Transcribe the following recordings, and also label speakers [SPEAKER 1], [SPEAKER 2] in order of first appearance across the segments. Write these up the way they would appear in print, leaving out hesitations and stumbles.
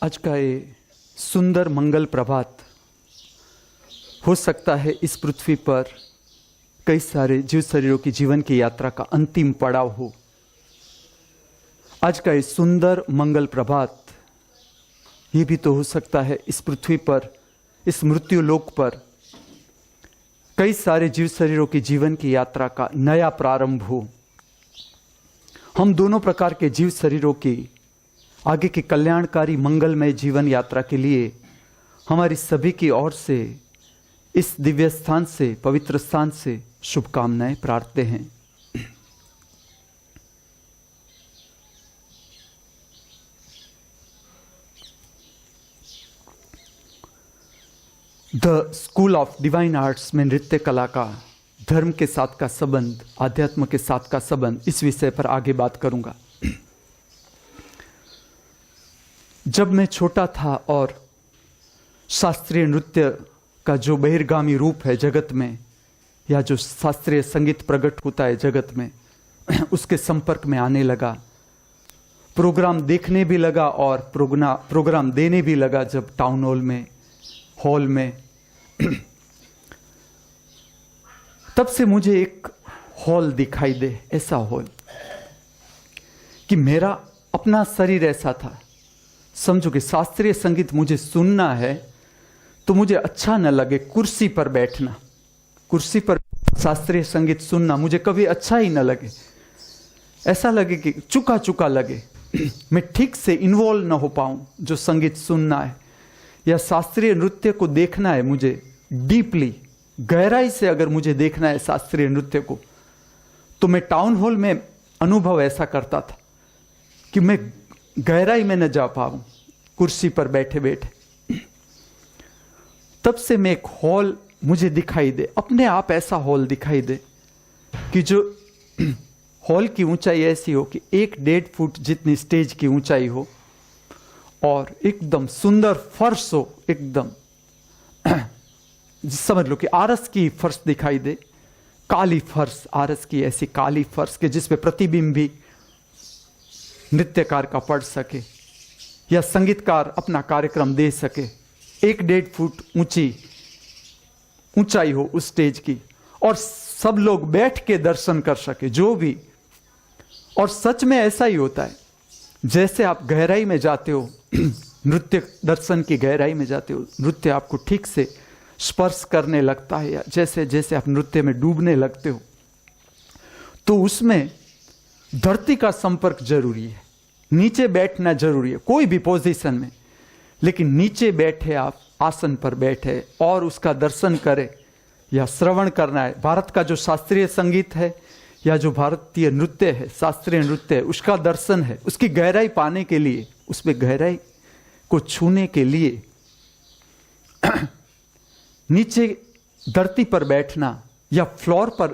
[SPEAKER 1] आज का ये सुंदर मंगल प्रभात हो सकता है इस पृथ्वी पर कई सारे जीव शरीरों की जीवन की यात्रा का अंतिम पड़ाव हो। आज का ये सुंदर मंगल प्रभात ये भी तो हो सकता है इस पृथ्वी पर, इस मृत्यु लोक पर कई सारे जीव शरीरों की जीवन की यात्रा का नया प्रारंभ हो। हम दोनों प्रकार के जीव शरीरों की आगे की कल्याणकारी मंगलमय जीवन यात्रा के लिए हमारी सभी की ओर से इस दिव्य स्थान से, पवित्र स्थान से शुभकामनाएं प्रार्थते हैं। The school of divine arts में नृत्य कला का धर्म के साथ का संबंध, आध्यात्म के साथ का संबंध, इस विषय पर आगे बात करूंगा। जब मैं छोटा था और शास्त्रीय नृत्य का जो बहिर्गामी रूप है जगत में, या जो शास्त्रीय संगीत प्रकट होता है जगत में, उसके संपर्क में आने लगा, प्रोग्राम देखने भी लगा और प्रोग्राम देने भी लगा। जब टाउन हॉल में तब से मुझे एक हॉल दिखाई दे, ऐसा हॉल कि मेरा अपना शरीर ऐसा था। समझो कि शास्त्रीय संगीत मुझे सुनना है तो मुझे अच्छा न लगे कुर्सी पर बैठना, कुर्सी पर शास्त्रीय संगीत सुनना मुझे कभी अच्छा ही न लगे। ऐसा लगे कि चुका चुका लगे, मैं ठीक से इन्वॉल्व न हो पाऊं जो संगीत सुनना है या शास्त्रीय नृत्य को देखना है। मुझे डीपली, गहराई से अगर मुझे देखना है शास्त्रीय नृत्य को, तो मैं टाउन हॉल में अनुभव ऐसा करता था कि मैं गहराई में न जा पाऊं कुर्सी पर बैठे बैठे। तब से मैं एक हॉल मुझे दिखाई दे, अपने आप ऐसा हॉल दिखाई दे कि जो हॉल की ऊंचाई ऐसी हो कि 1-1.5 फुट जितनी स्टेज की ऊंचाई हो और एकदम सुंदर फर्श हो, एकदम समझ लो कि आरस की फर्श दिखाई दे, काली फर्श, आरस की ऐसी काली फर्श के जिसपे प्रतिबिंब भी नृत्यकार का पढ़ सके या संगीतकार अपना कार्यक्रम दे सके। 1-1.5 फुट ऊंचाई हो उस स्टेज की और सब लोग बैठ के दर्शन कर सके जो भी। और सच में ऐसा ही होता है, जैसे आप गहराई में जाते हो, नृत्य दर्शन की गहराई में जाते हो, नृत्य आपको ठीक से स्पर्श करने लगता है, या जैसे जैसे आप नृत्य में डूबने लगते हो तो उसमें धरती का संपर्क जरूरी है, नीचे बैठना जरूरी है कोई भी पोजीशन में, लेकिन नीचे बैठे आप आसन पर बैठे और उसका दर्शन करें या श्रवण करना है। भारत का जो शास्त्रीय संगीत है या जो भारतीय नृत्य है, शास्त्रीय नृत्य है, उसका दर्शन है, उसकी गहराई पाने के लिए, उसमें गहराई को छूने के लिए नीचे धरती पर बैठना या फ्लोर पर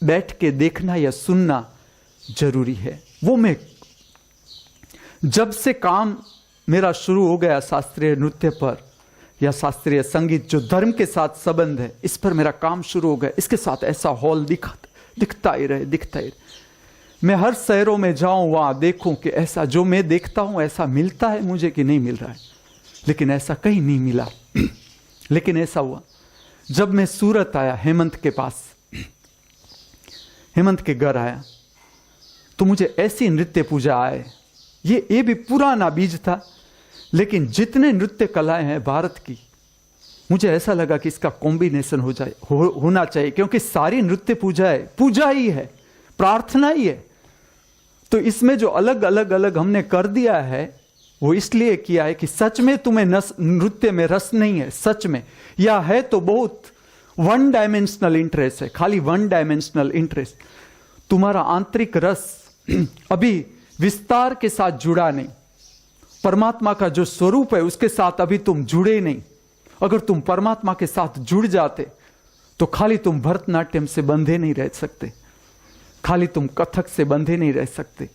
[SPEAKER 1] बैठ के देखना या सुनना जरूरी है। वो मैं जब से काम मेरा शुरू हो गया शास्त्रीय नृत्य पर या शास्त्रीय संगीत जो धर्म के साथ संबंध है, इस पर मेरा काम शुरू हो गया, इसके साथ ऐसा हॉल दिखता ही रहे। मैं हर शहरों में जाऊं, वहां देखूं कि ऐसा जो मैं देखता हूं ऐसा मिलता है मुझे कि नहीं मिल रहा है, लेकिन ऐसा कहीं नहीं मिला। लेकिन ऐसा हुआ जब मैं सूरत आया, हेमंत के पास, हेमंत के घर आया, तो मुझे ऐसी नृत्य पूजा आए। ये भी पुराना बीज था, लेकिन जितने नृत्य कलाएं हैं भारत की, मुझे ऐसा लगा कि इसका कॉम्बिनेशन होना चाहिए, क्योंकि सारी नृत्य पूजा ही है, प्रार्थना ही है। तो इसमें जो अलग हमने कर दिया है वो इसलिए किया है कि सच में तुम्हें नृत्य में रस नहीं है, सच में, या है तो बहुत 1 डायमेंशनल इंटरेस्ट है, खाली 1 डायमेंशनल इंटरेस्ट। तुम्हारा आंतरिक रस अभी विस्तार के साथ जुड़ा नहीं, परमात्मा का जो स्वरूप है उसके साथ अभी तुम जुड़े नहीं। अगर तुम परमात्मा के साथ जुड़ जाते तो खाली तुम भरतनाट्यम से बंधे नहीं रह सकते, खाली तुम कथक से बंधे नहीं रह सकते,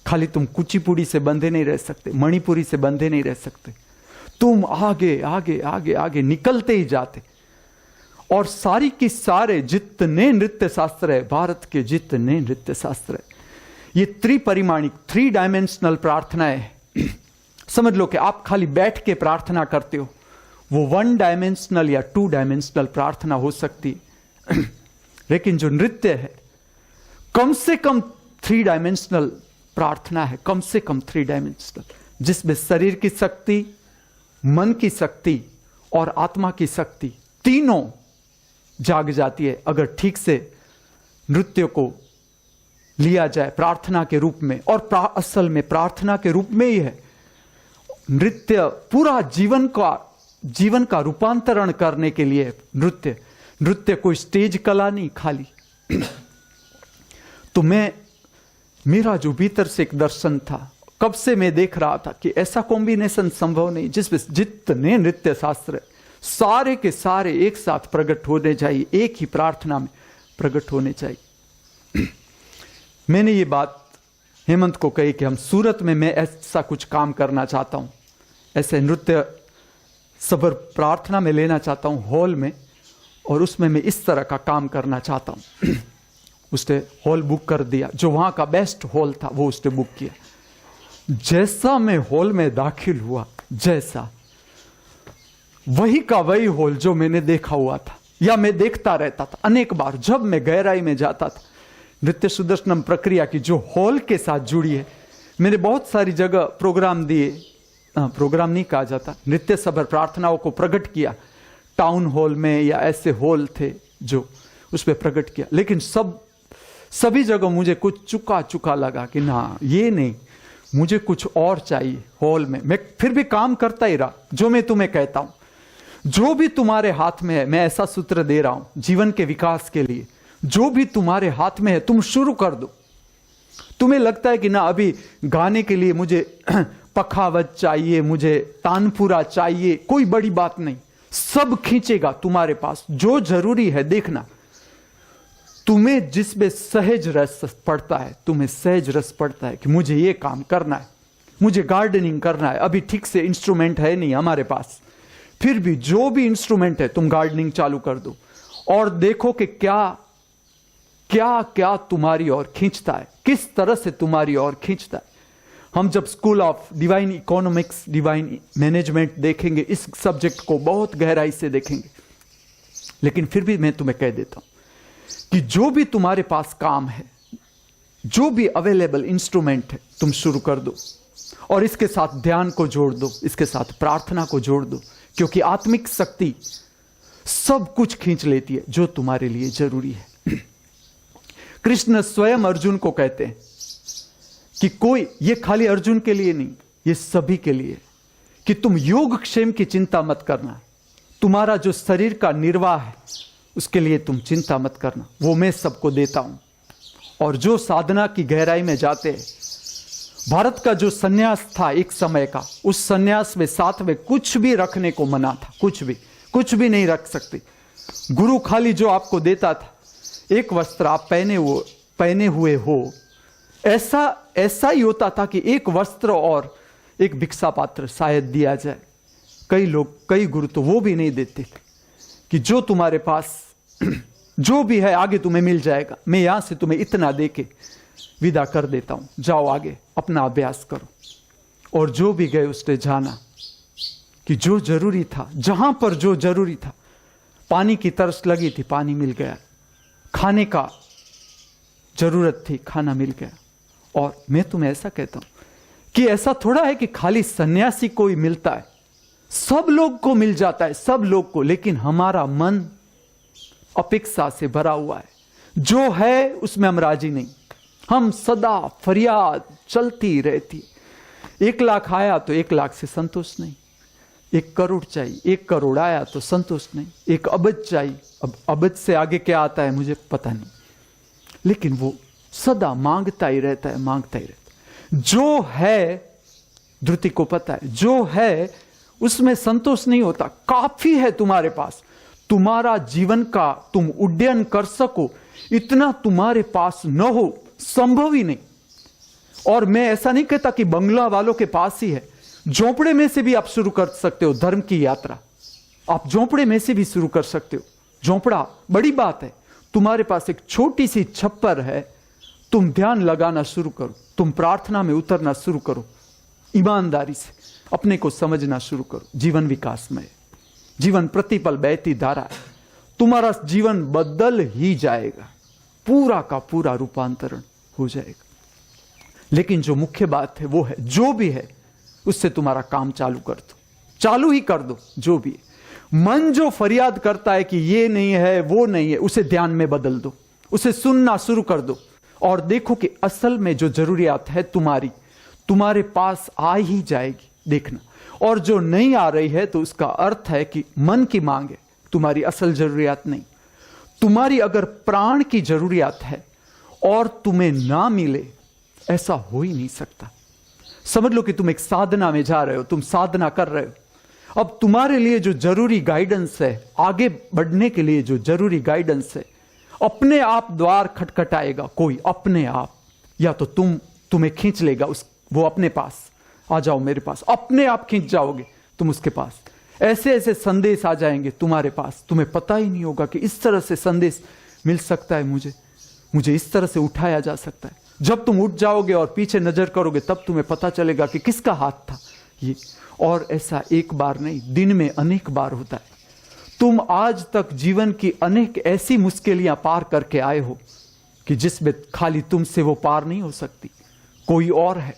[SPEAKER 1] खाली तुम कुचिपुड़ी से बंधे नहीं रह सकते, मणिपुरी से बंधे नहीं रह सकते। तुम आगे आगे आगे आगे निकलते ही जाते। और सारी की सारे जितने नृत्य शास्त्र है, भारत के जितने नृत्य शास्त्र है, ये त्रिपरिमाणिक 3 डायमेंशनल प्रार्थनाएं समझ लो कि आप खाली बैठ के प्रार्थना करते हो, वो 1 डायमेंशनल या 2 डायमेंशनल प्रार्थना हो सकती है। लेकिन जो नृत्य है कम से कम 3 डायमेंशनल प्रार्थना है, कम से कम 3 डायमेंशनल, जिसमें शरीर की शक्ति, मन की शक्ति और आत्मा की शक्ति तीनों जाग जाती है अगर ठीक से नृत्य को लिया जाए प्रार्थना के रूप में। और असल में प्रार्थना के रूप में ही है नृत्य, पूरा जीवन का रूपांतरण करने के लिए नृत्य कोई स्टेज कला नहीं खाली। तो मेरा जो भीतर से एक दर्शन था, कब से मैं देख रहा था कि ऐसा कॉम्बिनेशन संभव नहीं जिसमें जितने नृत्य शास्त्र सारे के सारे एक साथ प्रकट होने चाहिए, एक ही प्रार्थना में प्रकट होने चाहिए। मैंने ये बात हेमंत को कही कि हम सूरत में मैं ऐसा कुछ काम करना चाहता हूं, ऐसे नृत्य सबर प्रार्थना में लेना चाहता हूं हॉल में, और उसमें मैं इस तरह का काम करना चाहता हूं। उसने हॉल बुक कर दिया, जो वहां का बेस्ट हॉल था वो उसने बुक किया। जैसा मैं हॉल में दाखिल हुआ, जैसा वही का वही हॉल जो मैंने देखा हुआ था या मैं देखता रहता था अनेक बार जब मैं गहराई में जाता था। नृत्य सुदर्शनम प्रक्रिया की जो हॉल के साथ जुड़ी है, मैंने बहुत सारी जगह प्रोग्राम दिए, प्रोग्राम नहीं कहा जाता, नृत्य सबर प्रार्थनाओं को प्रकट किया टाउन हॉल में या ऐसे हॉल थे जो उस पर प्रकट किया, लेकिन सभी जगह मुझे कुछ चुका लगा कि ना ये नहीं, मुझे कुछ और चाहिए हॉल में। मैं फिर भी काम करता ही रहा। जो मैं तुम्हें कहता हूं, जो भी तुम्हारे हाथ में है, मैं ऐसा सूत्र दे रहा हूं जीवन के विकास के लिए, जो भी तुम्हारे हाथ में है तुम शुरू कर दो। तुम्हें लगता है कि ना अभी गाने के लिए मुझे पखावत चाहिए, मुझे तानपुरा चाहिए, कोई बड़ी बात नहीं, सब खींचेगा तुम्हारे पास। जो जरूरी है देखना, तुम्हें जिसमें सहज रस पड़ता है, तुम्हें सहज रस पड़ता है कि मुझे ये काम करना है, मुझे गार्डनिंग करना है, अभी ठीक से इंस्ट्रूमेंट है नहीं हमारे पास, फिर भी जो भी इंस्ट्रूमेंट है तुम गार्डनिंग चालू कर दो और देखो कि क्या क्या क्या तुम्हारी ओर खींचता है, किस तरह से तुम्हारी ओर खींचता है। हम जब school of divine economics, divine management देखेंगे, इस सब्जेक्ट को बहुत गहराई से देखेंगे, लेकिन फिर भी मैं तुम्हें कह देता हूं कि जो भी तुम्हारे पास काम है, जो भी अवेलेबल इंस्ट्रूमेंट है, तुम शुरू कर दो और इसके साथ ध्यान को जोड़ दो, इसके साथ प्रार्थना को जोड़ दो, क्योंकि आत्मिक शक्ति सब कुछ खींच लेती है जो तुम्हारे लिए जरूरी है। कृष्ण स्वयं अर्जुन को कहते हैं कि कोई, ये खाली अर्जुन के लिए नहीं, ये सभी के लिए, कि तुम योगक्षेम की चिंता मत करना, तुम्हारा जो शरीर का निर्वाह है उसके लिए तुम चिंता मत करना, वो मैं सबको देता हूं। और जो साधना की गहराई में जाते हैं, भारत का जो सन्यास था एक समय का, उस सन्यास में साथ में कुछ भी रखने को मना था, कुछ भी नहीं रख सकते। गुरु खाली जो आपको देता था, एक वस्त्र आप पहने हुए हो, ऐसा ही होता था कि एक वस्त्र और एक भिक्षा पात्र शायद दिया जाए। कई गुरु तो वो भी नहीं देते कि जो तुम्हारे पास जो भी है आगे तुम्हें मिल जाएगा, मैं यहां से तुम्हें इतना देके विदा कर देता हूं, जाओ आगे अपना अभ्यास करो। और जो भी गए उसने जाना कि जो जरूरी था, जहां पर जो जरूरी था, पानी की तरस लगी थी, पानी मिल गया, खाने का जरूरत थी, खाना मिल गया। और मैं तुम्हें ऐसा कहता हूं कि ऐसा थोड़ा है कि खाली सन्यासी को ही मिलता है, सब लोग को मिल जाता है, सब लोग को, लेकिन हमारा मन अपेक्षा से भरा हुआ है, जो है उसमें हम राजी नहीं, हम सदा फरियाद चलती रहती। 1 लाख आया तो 1 लाख से संतोष नहीं, 1 करोड़ चाहिए, 1 करोड़ आया तो संतोष नहीं, 1 अबज चाहिए, अब अबज से आगे क्या आता है मुझे पता नहीं, लेकिन वो सदा मांगता ही रहता है। जो है, धृति को पता है, जो है उसमें संतोष नहीं होता। काफी है तुम्हारे पास, तुम्हारा जीवन का तुम उड्डयन कर सको, इतना तुम्हारे पास न हो संभव ही नहीं। और मैं ऐसा नहीं कहता कि बंगला वालों के पास ही है, झोंपड़े में से भी आप शुरू कर सकते हो धर्म की यात्रा, आप झोंपड़े में से भी शुरू कर सकते हो। झोंपड़ा बड़ी बात है, तुम्हारे पास एक छोटी सी छप्पर है, तुम ध्यान लगाना शुरू करो, तुम प्रार्थना में उतरना शुरू करो ईमानदारी से, अपने को समझना शुरू करो। जीवन विकास में, जीवन प्रतिपल बहती धारा है। तुम्हारा जीवन बदल ही जाएगा, पूरा का पूरा रूपांतरण हो जाएगा। लेकिन जो मुख्य बात है वो है, जो भी है उससे तुम्हारा काम चालू कर दो, चालू ही कर दो। जो भी है, मन जो फरियाद करता है कि ये नहीं है वो नहीं है, उसे ध्यान में बदल दो, उसे सुनना शुरू कर दो और देखो कि असल में जो जरूरियात है तुम्हारे पास आ ही जाएगी, देखना। और जो नहीं आ रही है तो उसका अर्थ है कि मन की मांग है, तुम्हारी असल जरूरियात नहीं। तुम्हारी अगर प्राण की जरूरियात है और तुम्हें ना मिले, ऐसा हो ही नहीं सकता। समझ लो कि तुम एक साधना में जा रहे हो, तुम साधना कर रहे हो। अब तुम्हारे लिए जो जरूरी गाइडेंस है, आगे बढ़ने के लिए जो जरूरी गाइडेंस है, अपने आप द्वार खटखटाएगा कोई, अपने आप, या तो तुम्हें खींच लेगा वो अपने पास, आ जाओ मेरे पास, अपने आप खींच जाओगे तुम उसके पास। ऐसे ऐसे संदेश आ जाएंगे तुम्हारे पास, तुम्हें पता ही नहीं होगा कि इस तरह से संदेश मिल सकता है, मुझे इस तरह से उठाया जा सकता है। जब तुम उठ जाओगे और पीछे नजर करोगे तब तुम्हें पता चलेगा कि किसका हाथ था ये। और ऐसा एक बार नहीं, दिन में अनेक बार होता है। तुम आज तक जीवन की अनेक ऐसी मुश्किलियां पार करके आए हो कि जिसमें खाली तुमसे वो पार नहीं हो सकती, कोई और है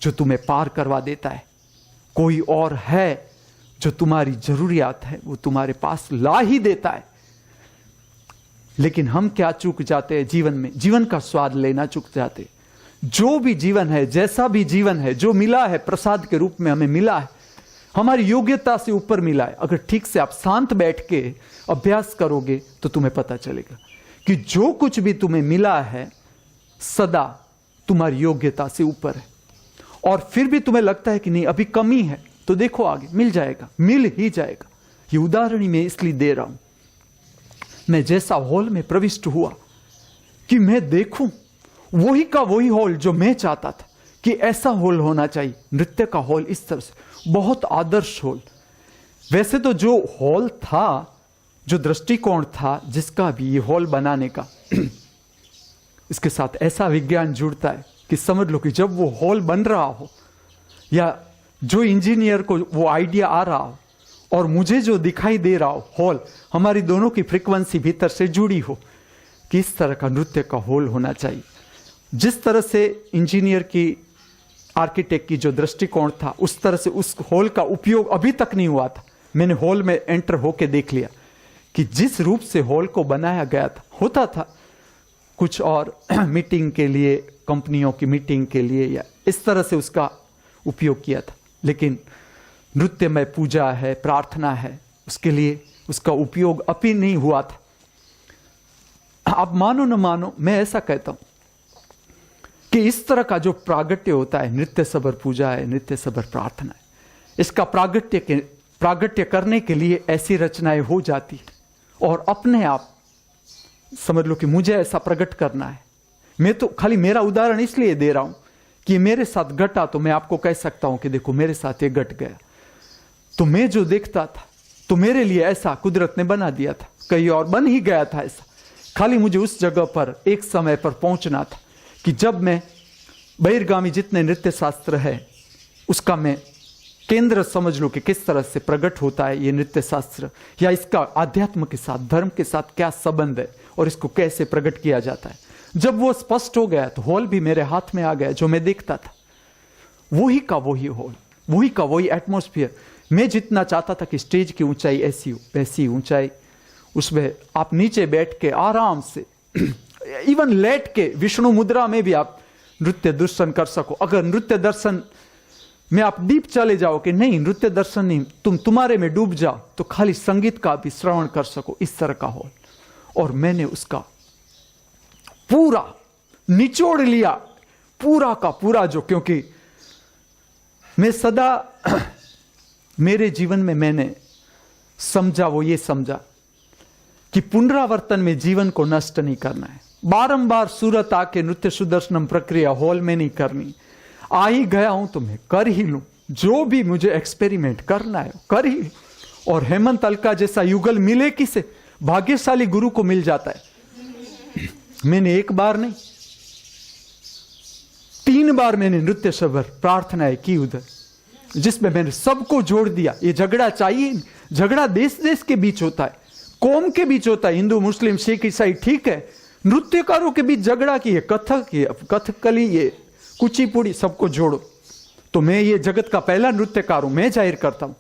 [SPEAKER 1] जो तुम्हें पार करवा देता है, कोई और है जो तुम्हारी जरूरियात है वो तुम्हारे पास ला ही देता है। लेकिन हम क्या चूक जाते हैं जीवन में, जीवन का स्वाद लेना चूक जाते हैं। जो भी जीवन है, जैसा भी जीवन है, जो मिला है प्रसाद के रूप में हमें मिला है, हमारी योग्यता से ऊपर मिला है। अगर ठीक से आप शांत बैठ के अभ्यास करोगे तो तुम्हें पता चलेगा कि जो कुछ भी तुम्हें मिला है सदा तुम्हारी योग्यता से ऊपर है। और फिर भी तुम्हें लगता है कि नहीं अभी कमी है, तो देखो आगे मिल जाएगा, मिल ही जाएगा। ये उदाहरण ही मैं इसलिए दे रहा हूं। मैं जैसा हॉल में प्रविष्ट हुआ कि मैं देखूं वही का वही हॉल जो मैं चाहता था कि ऐसा हॉल होना चाहिए, नृत्य का हॉल इस तरह से, बहुत आदर्श हॉल। वैसे तो जो हॉल था, जो दृष्टिकोण था जिसका भी ये हॉल बनाने का, इसके साथ ऐसा विज्ञान जुड़ता है कि समझ लो कि जब वो हॉल बन रहा हो या जो इंजीनियर को वो आइडिया आ रहा हो और मुझे जो दिखाई दे रहा हो हॉल, हमारी दोनों की फ्रीक्वेंसी भीतर से जुड़ी हो कि इस तरह का नृत्य का हॉल होना चाहिए। जिस तरह से इंजीनियर की, आर्किटेक्ट की जो दृष्टिकोण था, उस तरह से उस हॉल का उपयोग अभी तक नहीं हुआ था। मैंने हॉल में एंटर होके देख लिया कि जिस रूप से हॉल को बनाया गया था, होता था कुछ और मीटिंग के लिए, कंपनियों की मीटिंग के लिए, या इस तरह से उसका उपयोग किया था। लेकिन नृत्य में पूजा है, प्रार्थना है, उसके लिए उसका उपयोग अभी नहीं हुआ था। आप मानो न मानो, मैं ऐसा कहता हूं कि इस तरह का जो प्रागट्य होता है, नृत्य सबर पूजा है, नृत्य सबर प्रार्थना है, इसका प्रागट्य करने के लिए ऐसी रचनाएं हो जाती है और अपने आप समझ लो कि मुझे ऐसा प्रकट करना है। मैं तो खाली मेरा उदाहरण इसलिए दे रहा हूं कि मेरे साथ घटा, तो मैं आपको कह सकता हूं कि देखो मेरे साथ ये घट गया। तो मैं जो देखता था तो मेरे लिए ऐसा कुदरत ने बना दिया था, कहीं और बन ही गया था ऐसा। खाली मुझे उस जगह पर एक समय पर पहुंचना था कि जब मैं बहिर्गामी जितने नृत्य शास्त्र है उसका मैं केंद्र समझ लो कि किस तरह से प्रकट होता है ये नृत्य शास्त्र, या इसका आध्यात्म के साथ, धर्म के साथ क्या संबंध है और इसको कैसे प्रकट किया जाता है। जब वो स्पष्ट हो गया तो हॉल भी मेरे हाथ में आ गया, जो मैं देखता था वही का वही हॉल, वही का वही एटमॉस्फेयर। मैं जितना चाहता था कि स्टेज की ऊंचाई ऐसी हो, वैसी ऊंचाई, उसमें आप नीचे बैठ के आराम से इवन लेट के विष्णु मुद्रा में भी आप नृत्य दर्शन कर सको। अगर नृत्य दर्शन में आप डीप चले जाओ कि नहीं नृत्य दर्शन नहीं, तुम्हारे में डूब जाओ, तो खाली संगीत का भी श्रवण कर सको, इस तरह का हॉल। और मैंने उसका पूरा निचोड़ लिया, पूरा का पूरा, जो क्योंकि मैं सदा मेरे जीवन में मैंने समझा, वो ये समझा कि पुनरावर्तन में जीवन को नष्ट नहीं करना है। बारंबार सूरत आके नृत्य सुदर्शनम प्रक्रिया हॉल में नहीं करनी। आ ही गया हूं तो मैं कर ही लूं, जो भी मुझे एक्सपेरिमेंट करना है कर ही। और हेमंत अलका जैसा युगल मिले किसे, भाग्यशाली गुरु को मिल जाता है। मैंने एक बार नहीं 3 बार मैंने नृत्य सबर प्रार्थनाएं की उधर, जिसमें मैंने सबको जोड़ दिया। ये झगड़ा चाहिए, झगड़ा देश देश के बीच होता है, कौम के बीच होता है, हिंदू मुस्लिम सिख ईसाई, ठीक है। नृत्यकारों के बीच झगड़ा की है, कथक ये कथकली ये कुचिपुड़ी, सबको जोड़ो। तो मैं ये जगत का पहला नृत्यकार हूं। मैं जाहिर करता हूं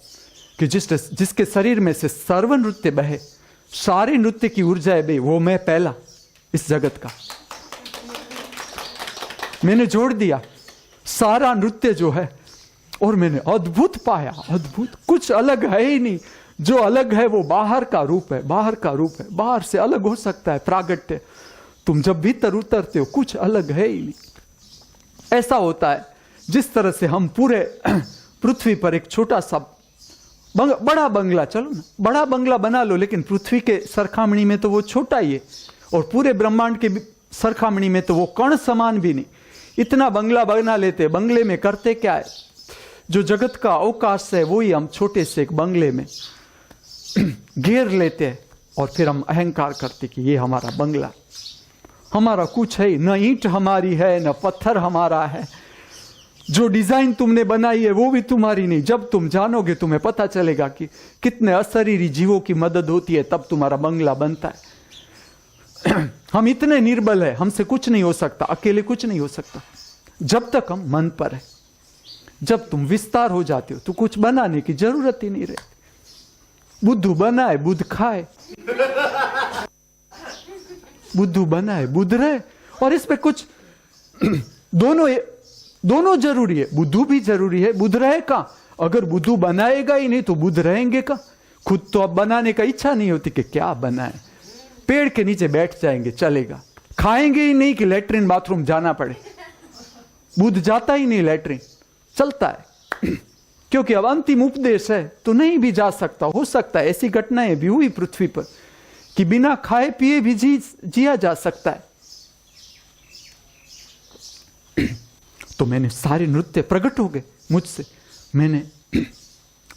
[SPEAKER 1] कि जिसके शरीर में से सर्व नृत्य बहे, सारे नृत्य की ऊर्जा बहे, वो मैं पहला इस जगत का। मैंने जोड़ दिया सारा नृत्य जो है, और मैंने अद्भुत पाया, अद्भुत। कुछ अलग है ही नहीं, जो अलग है वो बाहर का रूप है, बाहर का रूप है। बाहर से अलग हो सकता है प्रागट्य, तुम जब भीतर उतरते हो कुछ अलग है ही नहीं। ऐसा होता है जिस तरह से हम पूरे पृथ्वी पर एक छोटा सा बड़ा बंगला, चलो ना बड़ा बंगला बना लो, लेकिन पृथ्वी के सरखामणी में तो वो छोटा ही है, और पूरे ब्रह्मांड के सरखामणी में तो वो कण समान भी नहीं। इतना बंगला बना लेते, बंगले में करते क्या है? जो जगत का अवकाश है वही हम छोटे से एक बंगले में घेर लेते हैं, और फिर हम अहंकार करते कि ये हमारा बंगला, हमारा कुछ है, न ईंट हमारी है न पत्थर हमारा है, जो डिजाइन तुमने बनाई है वो भी तुम्हारी नहीं। जब तुम जानोगे तुम्हें पता चलेगा कि कितने अशरीरी जीवों की मदद होती है, तब तुम्हारा बंगला बनता है। हम इतने निर्बल है, हमसे कुछ नहीं हो सकता, अकेले कुछ नहीं हो सकता जब तक हम मन पर है। जब तुम विस्तार हो जाते हो तो कुछ बनाने की जरूरत ही नहीं रहती। बुद्धू बनाए बुद्ध खाए, बुद्धू बनाए बुद्ध रहे, और इस पे कुछ दोनों जरूरी है। बुद्धू भी जरूरी है, बुद्ध रहे का। अगर बुद्धू बनाएगा ही नहीं तो बुद्ध रहेंगे का? खुद तो अब बनाने का इच्छा नहीं होती कि क्या बनाए, पेड़ के नीचे बैठ जाएंगे चलेगा, खाएंगे ही नहीं कि लेटरिन बाथरूम जाना पड़े। बुद्ध जाता ही नहीं लेटरिन, चलता है क्योंकि अब अंतिम उपदेश है तो नहीं भी जा सकता। हो सकता है ऐसी घटनाएं भी हुई पृथ्वी पर कि बिना खाए पिए भी जिया जा सकता है। तो मैंने सारे नृत्य प्रकट हो गए मुझसे। मैंने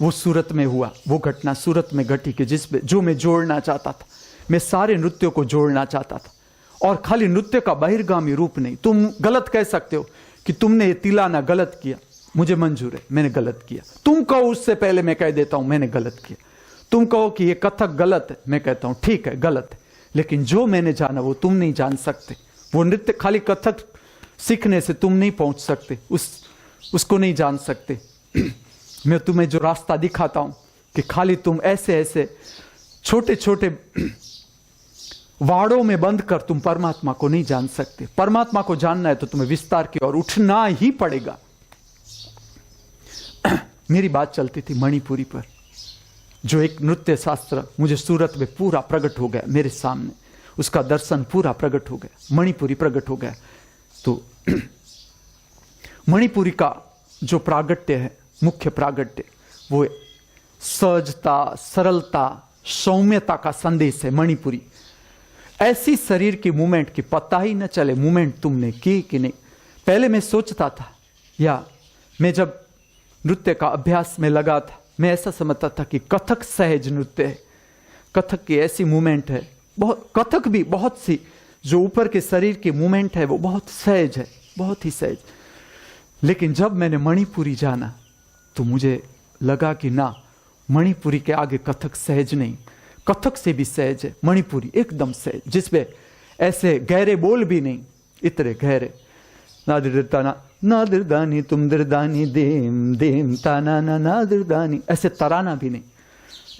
[SPEAKER 1] वो सूरत में हुआ, वो घटना सूरत में घटी कि जिसमें जो मैं जोड़ना चाहता था, मैं सारे नृत्यों को जोड़ना चाहता था। और खाली नृत्य का बहिर्गामी रूप नहीं। तुम गलत कह सकते हो कि तुमने ये तिलाना गलत किया, मुझे मंजूर है, मैंने गलत किया। तुम कहो उससे पहले मैं कह देता हूं मैंने गलत किया। तुम कहो कि ये कथक गलत है, मैं कहता हूं ठीक है गलत है, लेकिन जो मैंने जाना वो तुम नहीं जान सकते। वो नृत्य खाली कथक सीखने से तुम नहीं पहुंच सकते, उसको नहीं जान सकते। मैं तुम्हें जो रास्ता दिखाता हूं कि खाली तुम ऐसे ऐसे छोटे छोटे वाड़ों में बंद कर तुम परमात्मा को नहीं जान सकते। परमात्मा को जानना है तो तुम्हें विस्तार की ओर उठना ही पड़ेगा। मेरी बात चलती थी मणिपुरी पर, जो एक नृत्य शास्त्र मुझे सूरत में पूरा प्रकट हो गया मेरे सामने, उसका दर्शन पूरा प्रकट हो गया, मणिपुरी प्रकट हो गया। तो मणिपुरी का जो प्रागट्य है, मुख्य प्रागट्य, वो सहजता, सरलता, सौम्यता का संदेश है मणिपुरी। ऐसी शरीर की मूवमेंट की पता ही न चले मूवमेंट तुमने की कि नहीं। पहले मैं सोचता था, या मैं जब नृत्य का अभ्यास में लगा था, मैं ऐसा समझता था कि कथक सहज नृत्य है, कथक की ऐसी मूवमेंट है, बहुत कथक भी बहुत सी जो ऊपर के शरीर की मूवमेंट है वो बहुत सहज है, बहुत ही सहज। लेकिन जब मैंने मणिपुरी जाना तो मुझे लगा कि ना, मणिपुरी के आगे कथक सहज नहीं, कथक से भी सहज है मणिपुरी, एकदम सहज, जिसमें ऐसे गहरे बोल भी नहीं, इतने गहरे नादिरदाना नादिरदानी तुम दिरदानी देम देम ताना ना नादिरदानी, ऐसे तराना भी नहीं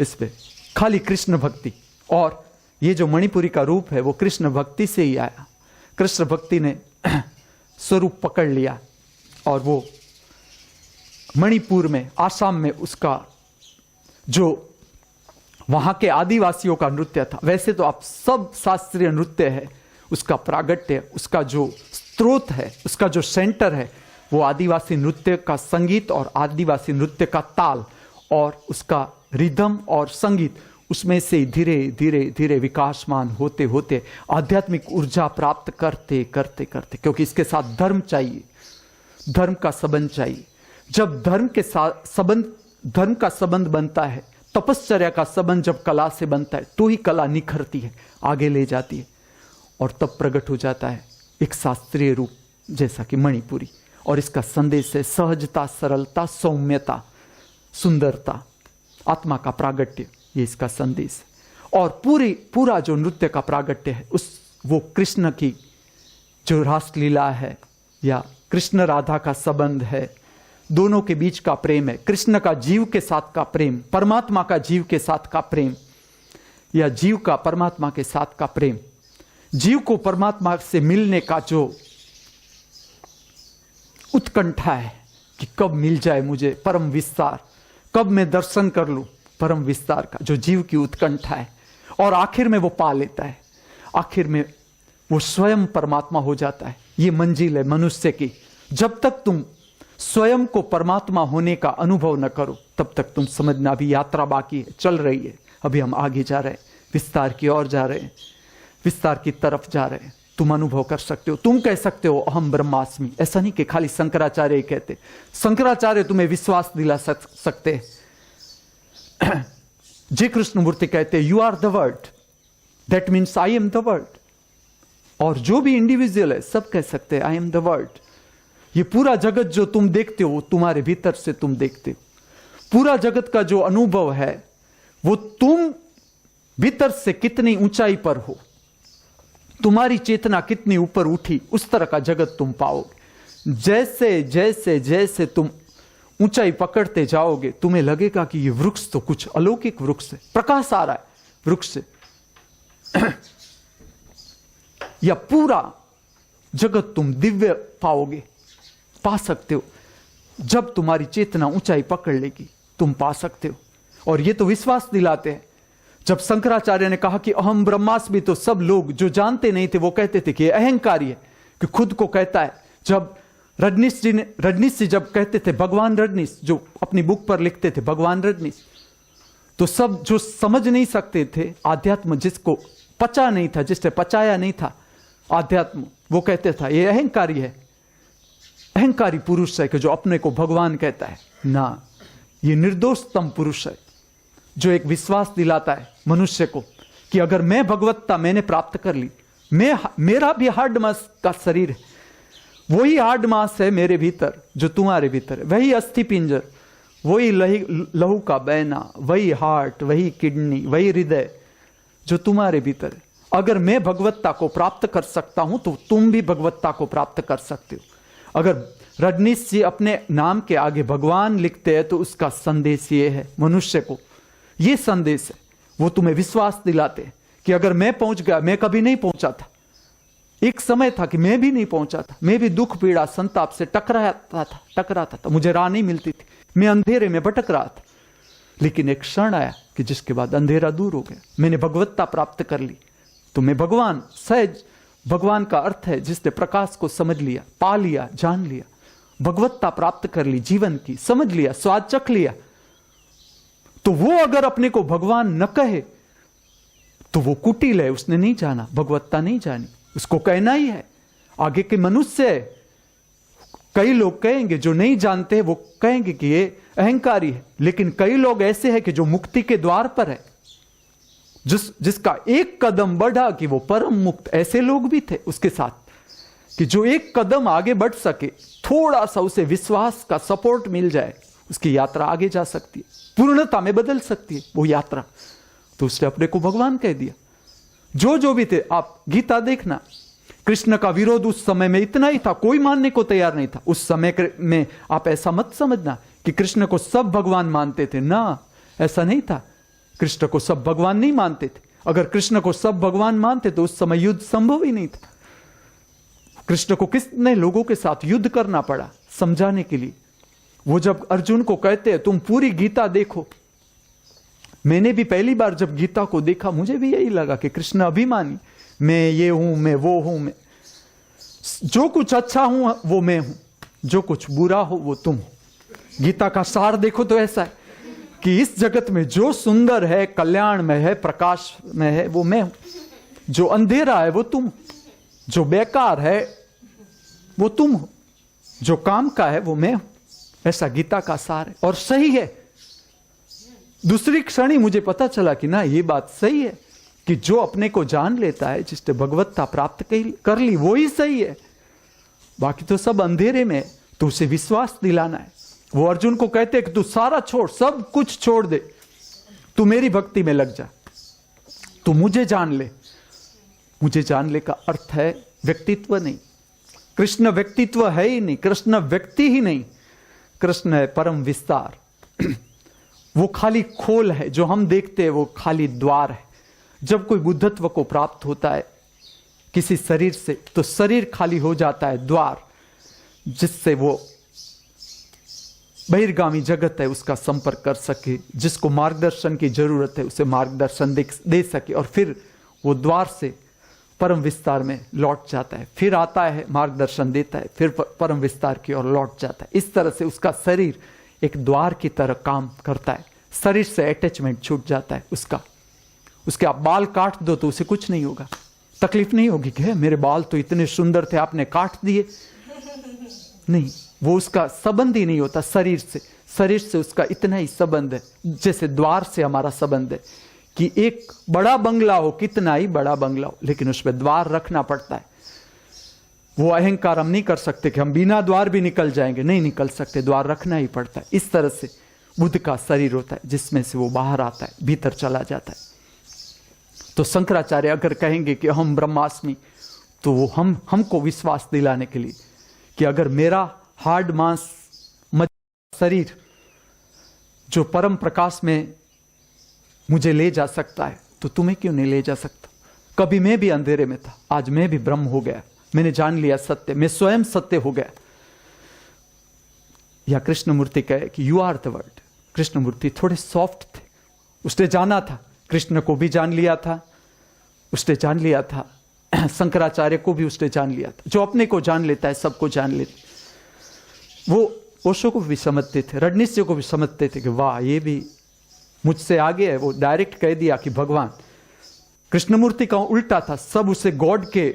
[SPEAKER 1] इसमें, खाली कृष्ण भक्ति। और ये जो मणिपुरी का रूप है वो कृष्ण भक्ति से ही आया। कृष्ण भक्ति ने स्वरूप पकड़ लिया, और वो मणिपुर में, आसाम में, उसका जो वहां के आदिवासियों का नृत्य था। वैसे तो आप सब शास्त्रीय नृत्य है, उसका प्रागट्य, उसका जो स्रोत है, उसका जो सेंटर है, वो आदिवासी नृत्य का संगीत और आदिवासी नृत्य का ताल और उसका रिदम और संगीत, उसमें से धीरे धीरे धीरे विकासमान होते होते आध्यात्मिक ऊर्जा प्राप्त करते करते करते, क्योंकि इसके साथ धर्म चाहिए, धर्म का संबंध चाहिए। जब धर्म के साथ संबंध, धर्म का संबंध बनता है, तपश्चर्या का संबंध जब कला से बनता है, तो ही कला निखरती है, आगे ले जाती है, और तब प्रकट हो जाता है एक शास्त्रीय रूप जैसा कि मणिपुरी। और इसका संदेश है सहजता, सरलता, सौम्यता, सुंदरता, आत्मा का प्रागट्य। ये इसका संदेश है। और पूरा जो नृत्य का प्रागट्य है वो कृष्ण की जो रासलीला है या कृष्ण राधा का संबंध है, दोनों के बीच का प्रेम है, कृष्ण का जीव के साथ का प्रेम, परमात्मा का जीव के साथ का प्रेम, या जीव का परमात्मा के साथ का प्रेम, जीव को परमात्मा से मिलने का जो उत्कंठा है कि कब मिल जाए मुझे परम विस्तार, कब मैं दर्शन कर लूं परम विस्तार का, जो जीव की उत्कंठा है, और आखिर में वो पा लेता है, आखिर में वो स्वयं परमात्मा हो जाता है। ये मंजिल है मनुष्य की। जब तक तुम स्वयं को परमात्मा होने का अनुभव न करो तब तक तुम समझना अभी यात्रा बाकी है, चल रही है, अभी हम आगे जा रहे हैं, विस्तार की ओर जा रहे हैं, विस्तार की तरफ जा रहे हैं। तुम अनुभव कर सकते हो, तुम कह सकते हो अहम ब्रह्मास्मि। ऐसा नहीं कि खाली शंकराचार्य ही कहते, शंकराचार्य तुम्हें विश्वास दिला सकते। जी कृष्णमूर्ति कहते you are the word, that means I am the word. और जो भी इंडिविजुअल है सब कह सकते हैं आई एम द वर्ड। ये पूरा जगत जो तुम देखते हो तुम्हारे भीतर से तुम देखते हो। पूरा जगत का जो अनुभव है वो तुम भीतर से कितनी ऊंचाई पर हो, तुम्हारी चेतना कितनी ऊपर उठी, उस तरह का जगत तुम पाओगे। जैसे जैसे जैसे तुम ऊंचाई पकड़ते जाओगे तुम्हें लगेगा कि ये वृक्ष तो कुछ अलौकिक वृक्ष है, प्रकाश आ रहा है वृक्ष से। या पूरा जगत तुम दिव्य पाओगे, पा सकते हो। जब तुम्हारी चेतना ऊंचाई पकड़ लेगी तुम पा सकते हो। और ये तो विश्वास दिलाते हैं। जब शंकराचार्य ने कहा कि अहम ब्रह्मास्मि, तो सब लोग जो जानते नहीं थे वो कहते थे कि ये अहंकारी है, कि खुद को कहता है। जब रजनीश जी जब कहते थे भगवान रजनीश, जो अपनी बुक पर लिखते थे भगवान रजनीश, तो सब जो समझ नहीं सकते थे आध्यात्म, जिसको पचा नहीं था, जिसने पचाया नहीं था आध्यात्म, वो कहते था ये अहंकारी है, अहंकारी पुरुष है कि जो अपने को भगवान कहता है। ना, ये निर्दोषतम पुरुष है जो एक विश्वास दिलाता है मनुष्य को कि अगर मैं भगवत्ता मैंने प्राप्त कर ली, मेरा भी हार्ड मांस का शरीर है, वही हार्ड मांस है मेरे भीतर जो तुम्हारे भीतर है, वही अस्थि पिंजर, वही लहू का बहना, वही हार्ट, वही किडनी, वही हृदय जो तुम्हारे भीतर है। अगर मैं भगवत्ता को प्राप्त कर सकता हूं तो तुम भी भगवत्ता को प्राप्त कर सकते हो। अगर रजनीश जी अपने नाम के आगे भगवान लिखते हैं तो उसका संदेश ये है मनुष्य को, ये संदेश है, वो तुम्हें विश्वास दिलाते हैं कि अगर मैं पहुंच गया, मैं कभी नहीं पहुंचा था, एक समय था कि मैं भी नहीं पहुंचा था, मैं भी दुख पीड़ा संताप से टकराता था, मुझे राह नहीं मिलती थी, मैं अंधेरे में भटक रहा था। लेकिन एक क्षण आया कि जिसके बाद अंधेरा दूर हो गया, मैंने भगवत्ता प्राप्त कर ली, तो मैं भगवान, सहज भगवान का अर्थ है जिसने प्रकाश को समझ लिया, पा लिया, जान लिया, भगवत्ता प्राप्त कर ली, जीवन की समझ लिया, स्वाद चख लिया। तो वो अगर अपने को भगवान न कहे तो वो कुटिल है, उसने नहीं जाना, भगवत्ता नहीं जानी, उसको कहना ही है। आगे के मनुष्य है, कई लोग कहेंगे, जो नहीं जानते वो कहेंगे कि ये अहंकारी है, लेकिन कई लोग ऐसे हैं कि जो मुक्ति के द्वार पर है, जिसका एक कदम बढ़ा कि वो परम मुक्त। ऐसे लोग भी थे उसके साथ कि जो एक कदम आगे बढ़ सके, थोड़ा सा उसे विश्वास का सपोर्ट मिल जाए, उसकी यात्रा आगे जा सकती है, पूर्णता में बदल सकती है वो यात्रा। तो उसने अपने को भगवान कह दिया। जो भी थे, आप गीता देखना, कृष्ण का विरोध उस समय में इतना ही था, कोई मानने को तैयार नहीं था। उस समय में आप ऐसा मत समझना कि कृष्ण को सब भगवान मानते थे, ना, ऐसा नहीं था। कृष्ण को सब भगवान नहीं मानते थे। अगर कृष्ण को सब भगवान मानते तो उस समय युद्ध संभव ही नहीं था। कृष्ण को कितने लोगों के साथ युद्ध करना पड़ा समझाने के लिए। वो जब अर्जुन को कहते हैं तुम पूरी गीता देखो, मैंने भी पहली बार जब गीता को देखा मुझे भी यही लगा कि कृष्ण अभिमानी, मैं ये हूं, मैं वो हूं, मैं जो कुछ अच्छा हूं वो मैं हूं, जो कुछ बुरा हो वो तुम हो। गीता का सार देखो तो ऐसा है कि इस जगत में जो सुंदर है, कल्याण में है, प्रकाश में है, वो मैं हूं। जो अंधेरा है वो तुम, जो बेकार है वो तुम हो, जो काम का है वो मैं हूं। ऐसा गीता का सार है और सही है। दूसरी क्षण ही मुझे पता चला कि ना, ये बात सही है कि जो अपने को जान लेता है, जिसने भगवत्ता प्राप्त कर ली, वो ही सही है। बाकी तो सब अंधेरे में। तो उसे विश्वास दिलाना है। वो अर्जुन को कहते हैं कि तू सारा छोड़, सब कुछ छोड़ दे, तू मेरी भक्ति में लग जा, तू मुझे जान ले। मुझे जान ले का अर्थ है व्यक्तित्व नहीं, कृष्ण व्यक्तित्व है ही नहीं, कृष्ण व्यक्ति ही नहीं, कृष्ण है परम विस्तार। वो खाली खोल है, जो हम देखते हैं वो खाली द्वार है। जब कोई बुद्धत्व को प्राप्त होता है किसी शरीर से, तो शरीर खाली हो जाता है द्वार, जिससे वो बहिर्गामी जगत है उसका संपर्क कर सके, जिसको मार्गदर्शन की जरूरत है उसे मार्गदर्शन दे सके, और फिर वो द्वार से परम विस्तार में लौट जाता है, फिर आता है मार्गदर्शन देता है, फिर परम विस्तार की ओर लौट जाता है। इस तरह से उसका शरीर एक द्वार की तरह काम करता है। शरीर से अटैचमेंट छूट जाता है उसका। उसके आप बाल काट दो तो उसे कुछ नहीं होगा, तकलीफ नहीं होगी कि मेरे बाल तो इतने सुंदर थे आपने काट दिए, नहीं, वो उसका संबंध ही नहीं होता शरीर से। शरीर से उसका इतना ही संबंध है जैसे द्वार से हमारा संबंध है कि एक बड़ा बंगला हो, कितना ही बड़ा बंगला हो, लेकिन उसमें द्वार रखना पड़ता है। वो अहंकार हम नहीं कर सकते कि हम बिना द्वार भी निकल जाएंगे, नहीं निकल सकते, द्वार रखना ही पड़ता है। इस तरह से बुद्ध का शरीर होता है जिसमें से वो बाहर आता है, भीतर चला जाता है। तो शंकराचार्य अगर कहेंगे कि हम ब्रह्मास्मि, तो वो हमको विश्वास दिलाने के लिए कि अगर मेरा हार्ड मांस शरीर जो परम प्रकाश में मुझे ले जा सकता है, तो तुम्हें क्यों नहीं ले जा सकता। कभी मैं भी अंधेरे में था, आज मैं भी ब्रह्म हो गया, मैंने जान लिया सत्य, मैं स्वयं सत्य हो गया। या कृष्णमूर्ति कहे कि you are the word. Krishnamurti थोड़े सॉफ्ट थे, उसने जाना था, कृष्ण को भी जान लिया था, उसने जान लिया था, शंकराचार्य को भी उसने जान लिया था। जो अपने को जान लेता है सबको जान लेता। वो ओशो को भी समझते थे, रजनीश को भी समझते थे कि वाह ये भी मुझसे आगे है। वो डायरेक्ट कह दिया कि भगवान। कृष्णमूर्ति का उल्टा था, सब उसे गॉड के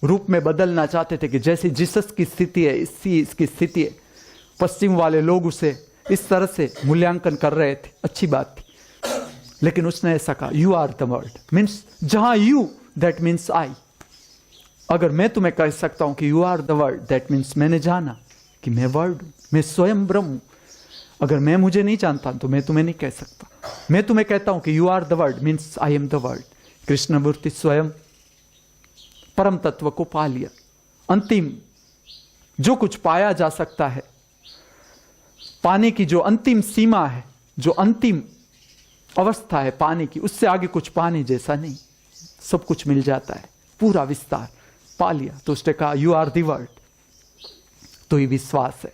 [SPEAKER 1] रूप में बदलना चाहते थे कि जैसे जीसस की स्थिति है इसी इसकी स्थिति है। पश्चिम वाले लोग उसे इस तरह से मूल्यांकन कर रहे थे, अच्छी बात थी, लेकिन उसने ऐसा कहा you are the world, means जहां यू दैट मीन्स आई। अगर मैं तुम्हें कह सकता हूं कि you are the world, that means मैंने जाना कि मैं वर्ल्ड हूं, मैं स्वयं ब्रह्म हूं। अगर मैं मुझे नहीं जानता तो मैं तुम्हें नहीं कह सकता। मैं तुम्हें कहता हूं कि you are the world means I am the world. Krishnamurti स्वयं परम तत्व को पा लिया। अंतिम जो कुछ पाया जा सकता है, पाने की जो अंतिम सीमा है, जो अंतिम अवस्था है पाने की, उससे आगे कुछ पाने जैसा नहीं, सब कुछ मिल जाता है, पूरा विस्तार पा लिया। तो उसने कहा यू आर द वर्ल्ड। तो ये विश्वास है।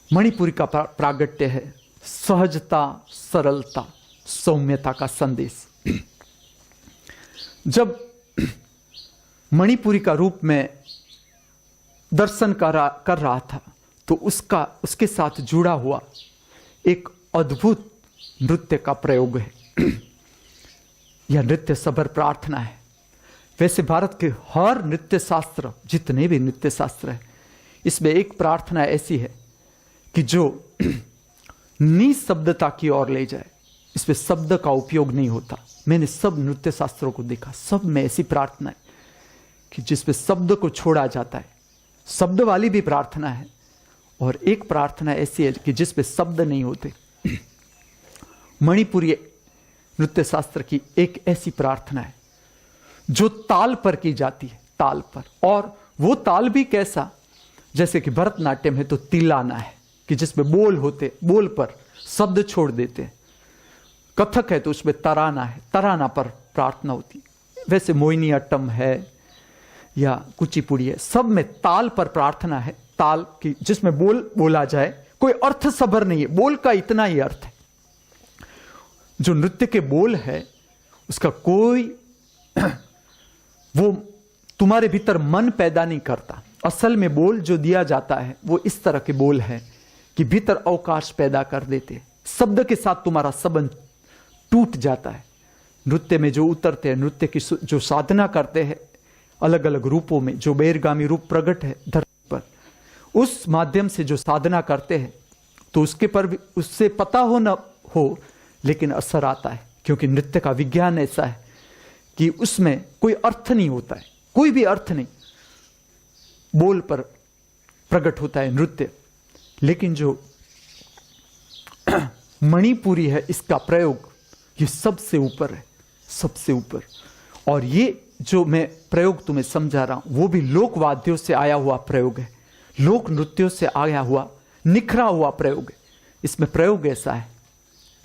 [SPEAKER 1] मणिपुरी का प्रागट्य है सहजता, सरलता, सौम्यता का संदेश। जब मणिपुरी का रूप में दर्शन कर रहा था, तो उसके साथ जुड़ा हुआ एक अद्भुत नृत्य का प्रयोग है। यह नृत्य सबर प्रार्थना है। वैसे भारत के हर नृत्य शास्त्र, जितने भी नृत्य शास्त्र है, इसमें एक प्रार्थना ऐसी है कि जो निशब्दता की ओर ले जाए। इसमें शब्द का उपयोग नहीं होता। मैंने सब नृत्य शास्त्रों को देखा, सब में ऐसी प्रार्थना है कि जिसमें शब्द को छोड़ा जाता है। शब्द वाली भी प्रार्थना है, और एक प्रार्थना ऐसी है कि जिसमें शब्द नहीं होते। मणिपुरी नृत्य शास्त्र की एक ऐसी प्रार्थना है जो ताल पर की जाती है, ताल पर। और वो ताल भी कैसा, जैसे कि भरतनाट्यम है तो तिलाना है कि जिसमें बोल होते, बोल पर शब्द छोड़ देते हैं। कथक है तो उसमें तराना है, तराना पर प्रार्थना होती है। वैसे मोहिनी अट्टम है या कुचिपुड़ी है, सब में ताल पर प्रार्थना है, ताल की जिसमें बोल बोला जाए, कोई अर्थ सबर नहीं है, बोल का इतना ही अर्थ है। जो नृत्य के बोल है उसका कोई वो तुम्हारे भीतर मन पैदा नहीं करता। असल में बोल जो दिया जाता है वो इस तरह के बोल है कि भीतर अवकाश पैदा कर देते। शब्द के साथ तुम्हारा संबंध टूट जाता है। नृत्य में जो उतरते हैं, नृत्य की जो साधना करते हैं अलग अलग रूपों में, जो बहिर्गामी रूप प्रकट है धरती पर, उस माध्यम से जो साधना करते हैं, तो उसके पर भी उससे पता हो न हो लेकिन असर आता है। क्योंकि नृत्य का विज्ञान ऐसा है कि उसमें कोई अर्थ नहीं होता है, कोई भी अर्थ नहीं। बोल पर प्रकट होता है नृत्य। लेकिन जो मणिपुरी है, इसका प्रयोग ये सबसे ऊपर है, सबसे ऊपर। और ये जो मैं प्रयोग तुम्हें समझा रहा हूं वो भी लोक वाद्यों से आया हुआ प्रयोग है, लोक नृत्यों से आया हुआ निखरा हुआ प्रयोग है। इसमें प्रयोग ऐसा है,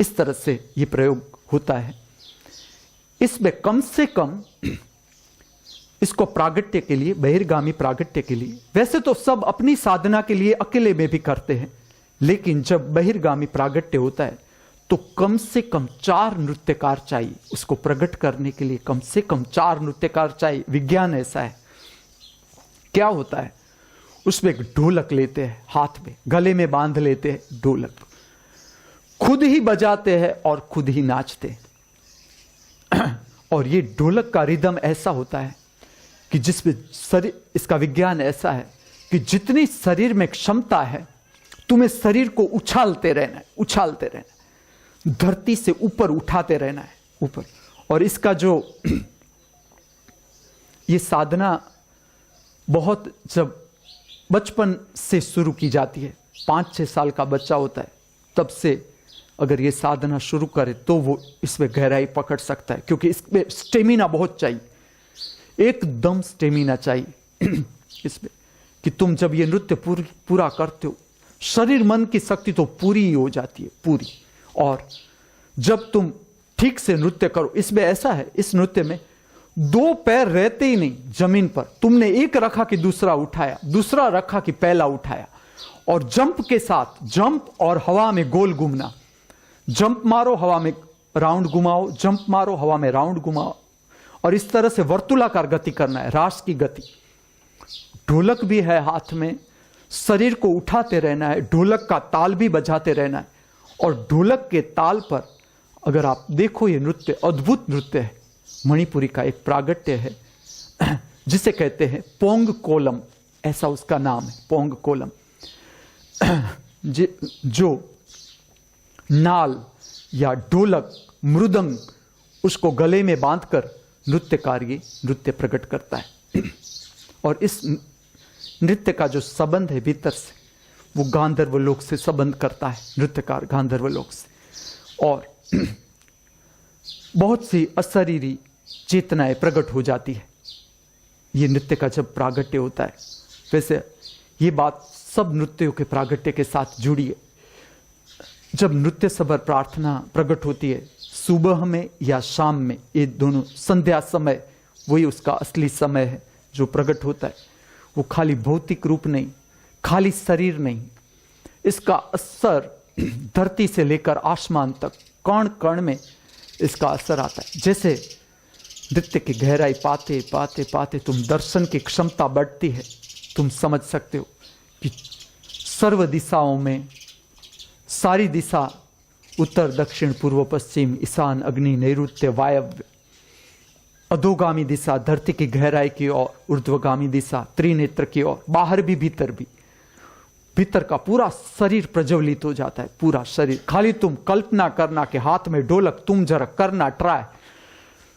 [SPEAKER 1] इस तरह से ये प्रयोग होता है। इसमें कम से कम इसको प्रागट्य के लिए, बहिर्गामी प्रागट्य के लिए, वैसे तो सब अपनी साधना के लिए अकेले में भी करते हैं, लेकिन जब बहिर्गामी प्रागट्य होता है तो कम से कम 4 नृत्यकार चाहिए उसको प्रकट करने के लिए। कम से कम 4 नृत्यकार चाहिए। विज्ञान ऐसा है। क्या होता है, उसमें एक ढोलक लेते हैं हाथ में, गले में बांध लेते हैं ढोलक, खुद ही बजाते हैं और खुद ही नाचते हैं। और ये ढोलक का रिदम ऐसा होता है कि जिसमें शरीर, इसका विज्ञान ऐसा है कि जितनी शरीर में क्षमता है तुम्हें शरीर को उछालते रहना है, उछालते रहना है, धरती से ऊपर उठाते रहना है, ऊपर। और इसका जो ये साधना बहुत जब बचपन से शुरू की जाती है, 5-6 साल का बच्चा होता है तब से अगर ये साधना शुरू करे तो वो इसमें गहराई पकड़ सकता है, क्योंकि इसमें स्टेमिना बहुत चाहिए, एकदम स्टेमिना चाहिए इसमें, कि तुम जब ये नृत्य पूरा करते हो शरीर मन की शक्ति तो पूरी ही हो जाती है, पूरी। और जब तुम ठीक से नृत्य करो, इसमें ऐसा है, इस नृत्य में 2 पैर रहते ही नहीं जमीन पर, तुमने एक रखा कि दूसरा उठाया, दूसरा रखा कि पहला उठाया, और जंप के साथ, जंप और हवा में गोल घूमना, जंप मारो हवा में राउंड घुमाओ, जंप मारो हवा में राउंड घुमाओ, और इस तरह से वर्तुलाकार गति करना है, रास की गति। ढोलक भी है हाथ में, शरीर को उठाते रहना है, ढोलक का ताल भी बजाते रहना है। और ढोलक के ताल पर अगर आप देखो, ये नृत्य अद्भुत नृत्य है, मणिपुरी का एक प्रागट्य है जिसे कहते हैं पोंग कोलम, ऐसा उसका नाम है, पोंग कोलम। जो नाल या ढोलक, मृदंग, उसको गले में बांधकर नृत्यकार ये नृत्य प्रकट करता है। और इस नृत्य का जो संबंध है भीतर से, वो गांधर्व लोक से संबंध करता है, नृत्यकार गांधर्व लोक से। और बहुत सी अशरीरी चेतनाएं प्रकट हो जाती है ये नृत्य का जब प्रागट्य होता है। वैसे ये बात सब नृत्यों के प्रागट्य के साथ जुड़ी है। जब नृत्य सबर प्रार्थना प्रकट होती है सुबह में या शाम में, ये दोनों संध्या समय, वही उसका असली समय है जो प्रकट होता है। वो खाली भौतिक रूप नहीं, खाली शरीर नहीं, इसका असर धरती से लेकर आसमान तक, कण कण में इसका असर आता है। जैसे नृत्य की गहराई पाते पाते पाते तुम दर्शन की क्षमता बढ़ती है, तुम समझ सकते हो कि सर्व दिशाओं में, सारी दिशा, उत्तर दक्षिण पूर्व पश्चिम ईशान अग्नि नैऋत्य वायव्य, अधोगामी दिशा धरती की गहराई की ओर, ऊर्ध्वगामी दिशा त्रिनेत्र की ओर, बाहर भी भीतर भी, भीतर का पूरा शरीर प्रज्वलित हो जाता है, पूरा शरीर। खाली तुम कल्पना करना कि हाथ में ढोलक, तुम जरा करना ट्राई,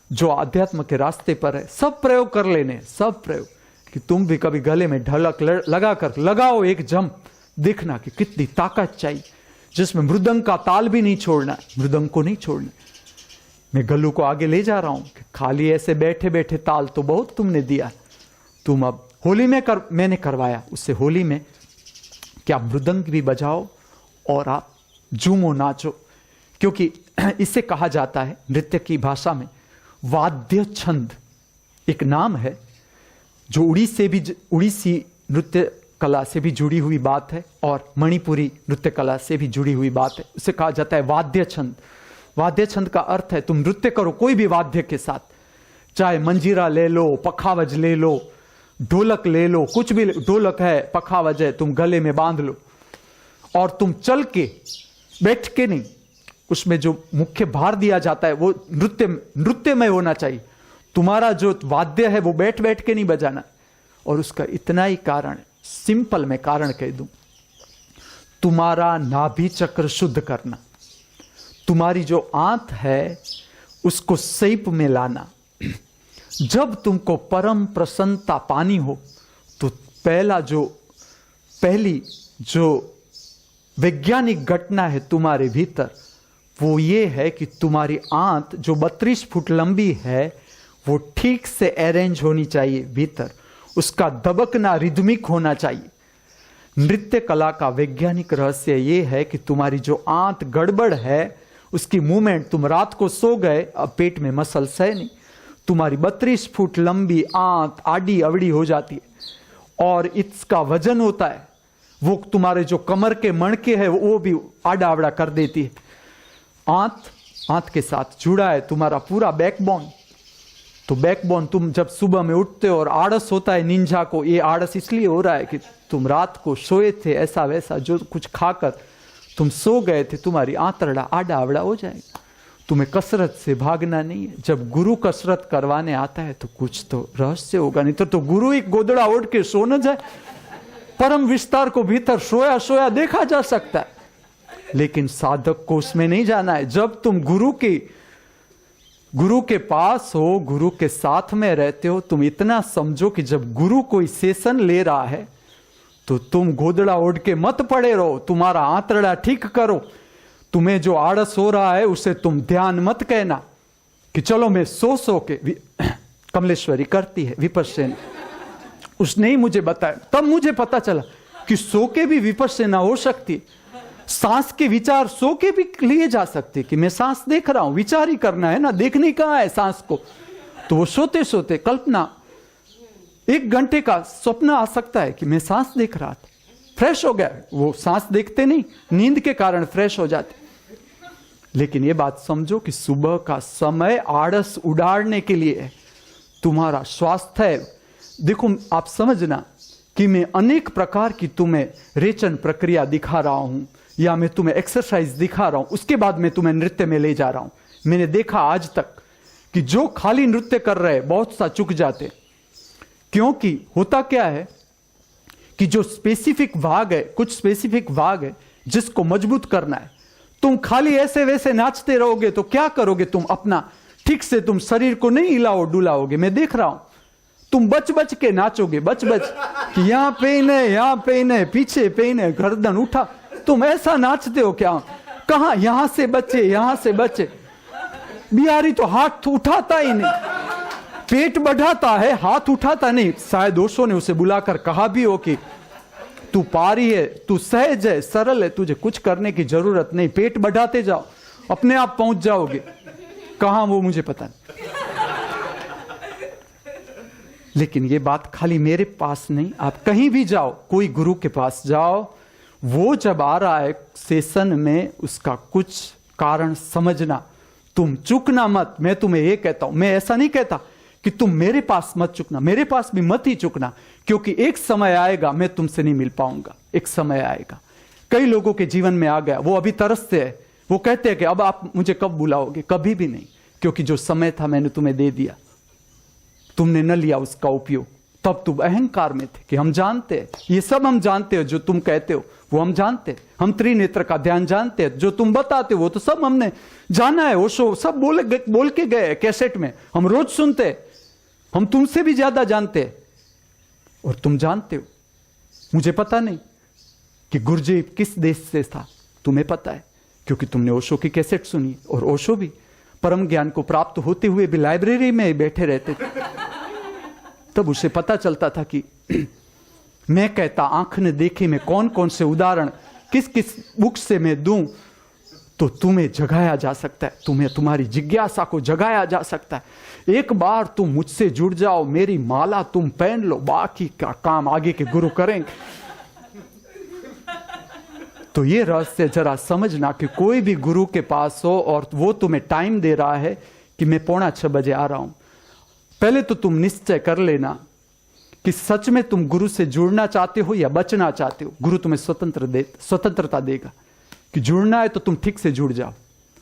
[SPEAKER 1] जो आध्यात्म के रास्ते पर है, सब प्रयोग कर लेने, सब प्रयोग, कि तुम भी कभी गले में ढोलक लगाकर लगाओ एक जंप, देखना कि कितनी ताकत चाहिए, जिसमें मृदंग का ताल भी नहीं छोड़ना है, मृदंग को नहीं छोड़ना। मैं गल्लू को आगे ले जा रहा हूं कि खाली ऐसे बैठे बैठे ताल तो बहुत तुमने दिया, तुम अब होली में मैंने करवाया, उससे होली में क्या मृदंग भी बजाओ और आप झूमो नाचो, क्योंकि इसे कहा जाता है नृत्य की भाषा में वाद्य छंद, एक नाम है जो उड़ीसी नृत्य कला से भी जुड़ी हुई बात है और मणिपुरी नृत्य कला से भी जुड़ी हुई बात है। उसे कहा जाता है वाद्य छंद। वाद्य छंद का अर्थ है तुम नृत्य करो कोई भी वाद्य के साथ, चाहे मंजीरा ले लो, पखावज ले लो, ढोलक ले लो, कुछ भी, ढोलक है, पखावज है, तुम गले में बांध लो, और तुम चल के, बैठ के नहीं, उसमें जो मुख्य भार दिया जाता है वो नृत्य में होना चाहिए। तुम्हारा जो वाद्य है वो बैठ बैठ के नहीं बजाना। और उसका इतना ही कारण, सिंपल मैं कारण कह दूं, तुम्हारा नाभि चक्र शुद्ध करना, तुम्हारी जो आंत है उसको सैप में लाना। जब तुमको परम प्रसन्नता पानी हो तो पहली जो वैज्ञानिक घटना है तुम्हारे भीतर, वो ये है कि तुम्हारी आंत जो 32 फुट लंबी है वो ठीक से अरेंज होनी चाहिए भीतर, उसका दबकना रिदमिक होना चाहिए। नृत्य कला का वैज्ञानिक रहस्य ये है कि तुम्हारी जो आंत गड़बड़ है उसकी मूवमेंट, तुम रात को सो गए, अब पेट में मसल्स है नहीं, तुम्हारी 32 फुट लंबी आंत आड़ी अवड़ी हो जाती है और इसका वजन होता है, वो तुम्हारे जो कमर के मणके हैं वो भी आड़ा अवड़ा कर देती है। आंत के साथ जुड़ा है तुम्हारा पूरा बैकबोन। तो बैकबोन, तुम जब सुबह में उठते हो और आड़स होता है निंजा को, ये आड़स इसलिए हो रहा है कि तुम रात को सोए थे ऐसा वैसा, जो कुछ खाकर तुम सो गए थे, तुम्हारी आंतरड़ा आड़ा अवड़ा हो जाएगा। तुम्हें कसरत से भागना नहीं है। जब गुरु कसरत करवाने आता है तो कुछ तो रहस्य होगा, नहीं तो गुरु एक गोदड़ा ओढ़ के सो न जाए। परम विस्तार को भीतर सोया सोया देखा जा सकता है, लेकिन साधक को उसमें नहीं जाना है। जब तुम गुरु के पास हो, गुरु के साथ में रहते हो, तुम इतना समझो कि जब गुरु कोई सेशन ले रहा है तो तुम गोदड़ा ओढ़ के मत पड़े रहो, तुम्हारा आंतड़ा ठीक करो। तुम्हें जो आड़स हो रहा है उसे तुम ध्यान मत कहना कि चलो मैं सो के कमलेश्वरी करती है विपश्यना, उसने ही मुझे बताया, तब मुझे पता चला कि सो के भी विपश्यना हो सकती है। सांस के विचार सो के भी लिए जा सकते कि मैं सांस देख रहा हूं, विचार ही करना है ना, देखने कहां है सांस को। तो वो सोते सोते कल्पना, 1 घंटे का स्वप्न आ सकता है कि मैं सांस देख रहा था, फ्रेश हो गया। वो सांस देखते नहीं, नींद के कारण फ्रेश हो जाते। लेकिन ये बात समझो कि सुबह का समय आड़स उड़ाड़ने के लिए है, तुम्हारा स्वास्थ्य है। देखो, आप समझना कि मैं अनेक प्रकार की तुम्हें रेचन प्रक्रिया दिखा रहा हूं या मैं तुम्हें एक्सरसाइज दिखा रहा हूं, उसके बाद मैं तुम्हें नृत्य में ले जा रहा हूं। मैंने देखा आज तक कि जो खाली नृत्य कर रहे हैं बहुत सा चुक जाते, क्योंकि होता क्या है कि जो स्पेसिफिक भाग है, कुछ स्पेसिफिक भाग है जिसको मजबूत करना है, तुम खाली ऐसे वैसे नाचते रहोगे तो क्या करोगे? तुम अपना ठीक से तुम शरीर को नहीं हिलाओ डुलाओगे। मैं देख रहा हूं तुम बच बच के नाचोगे, बच बच कि यहां पेन है, यहां पेन है, पीछे पेन है, गर्दन उठा, तुम ऐसा नाचते हो क्या? कहां यहां से बचे, यहां से बचे। बिहारी तो हाथ उठाता ही नहीं, पेट बढ़ाता है, हाथ उठाता नहीं। शायद ओशो ने उसे बुलाकर कहा भी हो कि तू पारी है, तू सहज है, सरल है, तुझे कुछ करने की जरूरत नहीं, पेट बढ़ाते जाओ, अपने आप पहुंच जाओगे। कहां वो मुझे पता नहीं। लेकिन ये बात खाली मेरे पास नहीं, आप कहीं भी जाओ, कोई गुरु के पास जाओ, वो जब आ रहा है सेशन में, उसका कुछ कारण समझना, तुम चुकना मत। मैं तुम्हें ये कहता हूं, मैं ऐसा नहीं कहता कि तुम मेरे पास मत चुकना, मेरे पास भी मत ही चुकना, क्योंकि एक समय आएगा मैं तुमसे नहीं मिल पाऊंगा। एक समय आएगा, कई लोगों के जीवन में आ गया, वो अभी तरसते हैं, वो कहते हैं कि अब आप मुझे कब बुलाओगे? कभी भी नहीं, क्योंकि जो समय था मैंने तुम्हें दे दिया, तुमने न लिया उसका उपयोग। तब तुम अहंकार में थे कि हम जानते हैं, ये सब हम जानते हो, जो तुम कहते हो वो हम जानते हैं, हम त्रिनेत्र का ध्यान जानते हैं, जो तुम बताते हो वो तो सब हमने जाना है। ओशो सब बोल के गए कैसेट में, हम रोज सुनते हैं, हम तुमसे भी ज्यादा जानते हैं। और तुम जानते हो, मुझे पता नहीं कि गुरुजीत किस देश से था, तुम्हें पता है क्योंकि तुमने ओशो की कैसेट सुनी। और ओशो भी परम ज्ञान को प्राप्त होते हुए भी लाइब्रेरी में बैठे रहते थे, तब उसे पता चलता था कि मैं कहता आंख ने देखी में कौन कौन से उदाहरण किस किस बुक से मैं दूं तो तुम्हें जगाया जा सकता है, तुम्हें तुम्हारी जिज्ञासा को जगाया जा सकता है। एक बार तुम मुझसे जुड़ जाओ, मेरी माला तुम पहन लो, बाकी का काम आगे के गुरु करेंगे। तो ये रहस्य जरा समझना कि कोई भी गुरु के पास हो और वो तुम्हें टाइम दे रहा है कि मैं 5:45 बजे आ रहा हूं, पहले तो तुम निश्चय कर लेना कि सच में तुम गुरु से जुड़ना चाहते हो या बचना चाहते हो। गुरु तुम्हें स्वतंत्रता देगा कि जुड़ना है तो तुम ठीक से जुड़ जाओ,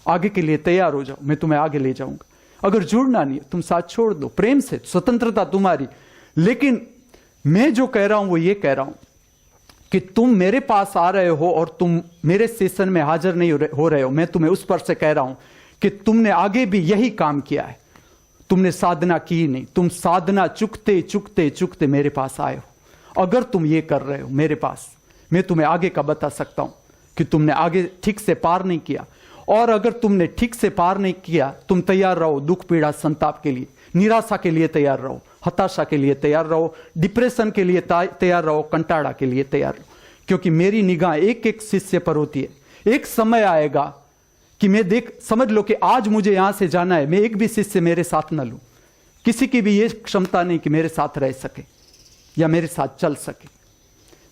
[SPEAKER 1] आगे के लिए तैयार हो जाओ, मैं तुम्हें आगे ले जाऊंगा। अगर जुड़ना नहीं है, तुम साथ छोड़ दो, प्रेम से, स्वतंत्रता तुम्हारी। लेकिन मैं जो कह रहा हूं वो ये कह रहा हूं कि तुम मेरे पास आ रहे हो और तुम मेरे सेशन में हाजिर नहीं हो रहे हो, मैं तुम्हें उस पर से कह रहा हूं कि तुमने आगे भी यही काम किया है, तुमने साधना की नहीं, तुम साधना चुकते चुकते चुकते मेरे पास आए हो। अगर तुम ये कर रहे हो मेरे पास, मैं तुम्हें आगे का बता सकता हूं कि तुमने आगे ठीक से पार नहीं किया। और अगर तुमने ठीक से पार नहीं किया, तुम तैयार रहो दुख पीड़ा संताप के लिए, निराशा के लिए तैयार रहो, हताशा के लिए तैयार रहो, डिप्रेशन के लिए तैयार रहो, कंटाड़ा के लिए तैयार रहो। क्योंकि मेरी निगाह एक एक शिष्य पर होती है। एक समय आएगा कि मैं समझ लो कि आज मुझे यहां से जाना है, मैं एक भी शिष्य मेरे साथ न लूं। किसी की भी ये क्षमता नहीं कि मेरे साथ रह सके या मेरे साथ चल सके।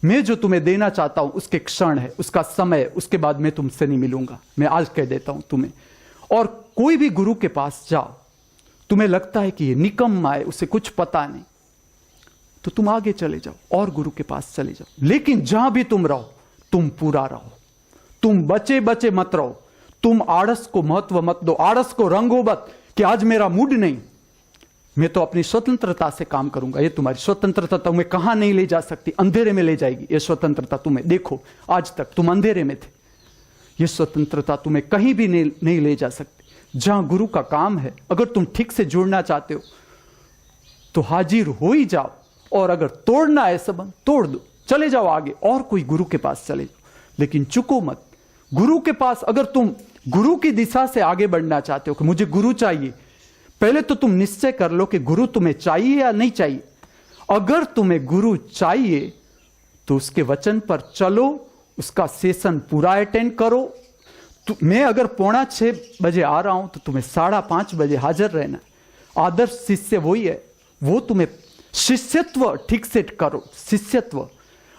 [SPEAKER 1] मैं जो तुम्हें देना चाहता हूं उसके क्षण है, उसका समय, उसके बाद मैं तुमसे नहीं मिलूंगा। मैं आज कह देता हूं तुम्हें। और कोई भी गुरु के पास जाओ, तुम्हें लगता है कि ये निकम्मा है, उसे कुछ पता नहीं, तो तुम आगे चले जाओ और गुरु के पास चले जाओ। लेकिन जहां भी तुम रहो, तुम पूरा रहो, तुम बचे बचे मत रहो। तुम आड़स को महत्व मत दो, आड़स को रंगो मत कि आज मेरा मूड नहीं, मैं तो अपनी स्वतंत्रता से काम करूंगा। ये तुम्हारी स्वतंत्रता तुम्हें कहां नहीं ले जा सकती, अंधेरे में ले जाएगी। ये स्वतंत्रता तुम्हें, देखो आज तक तुम अंधेरे में थे, ये स्वतंत्रता तुम्हें कहीं भी नहीं ले जा सकती। जहां गुरु का काम है, अगर तुम ठीक से जुड़ना चाहते हो तो हाजिर हो ही जाओ। और अगर तोड़ना है संबंध, तोड़ दो, चले जाओ आगे और कोई गुरु के पास चले जाओ। लेकिन चुको मत गुरु के पास। अगर तुम गुरु की दिशा से आगे बढ़ना चाहते हो कि मुझे गुरु चाहिए, पहले तो तुम निश्चय कर लो कि गुरु तुम्हें चाहिए या नहीं चाहिए। अगर तुम्हें गुरु चाहिए तो उसके वचन पर चलो, उसका सेशन पूरा अटेंड करो। मैं अगर 4:45 बजे आ रहा हूं तो तुम्हें 5:30 बजे हाजिर रहना। आदर्श शिष्य वही है, वो तुम्हें शिष्यत्व ठीक से करो। शिष्यत्व,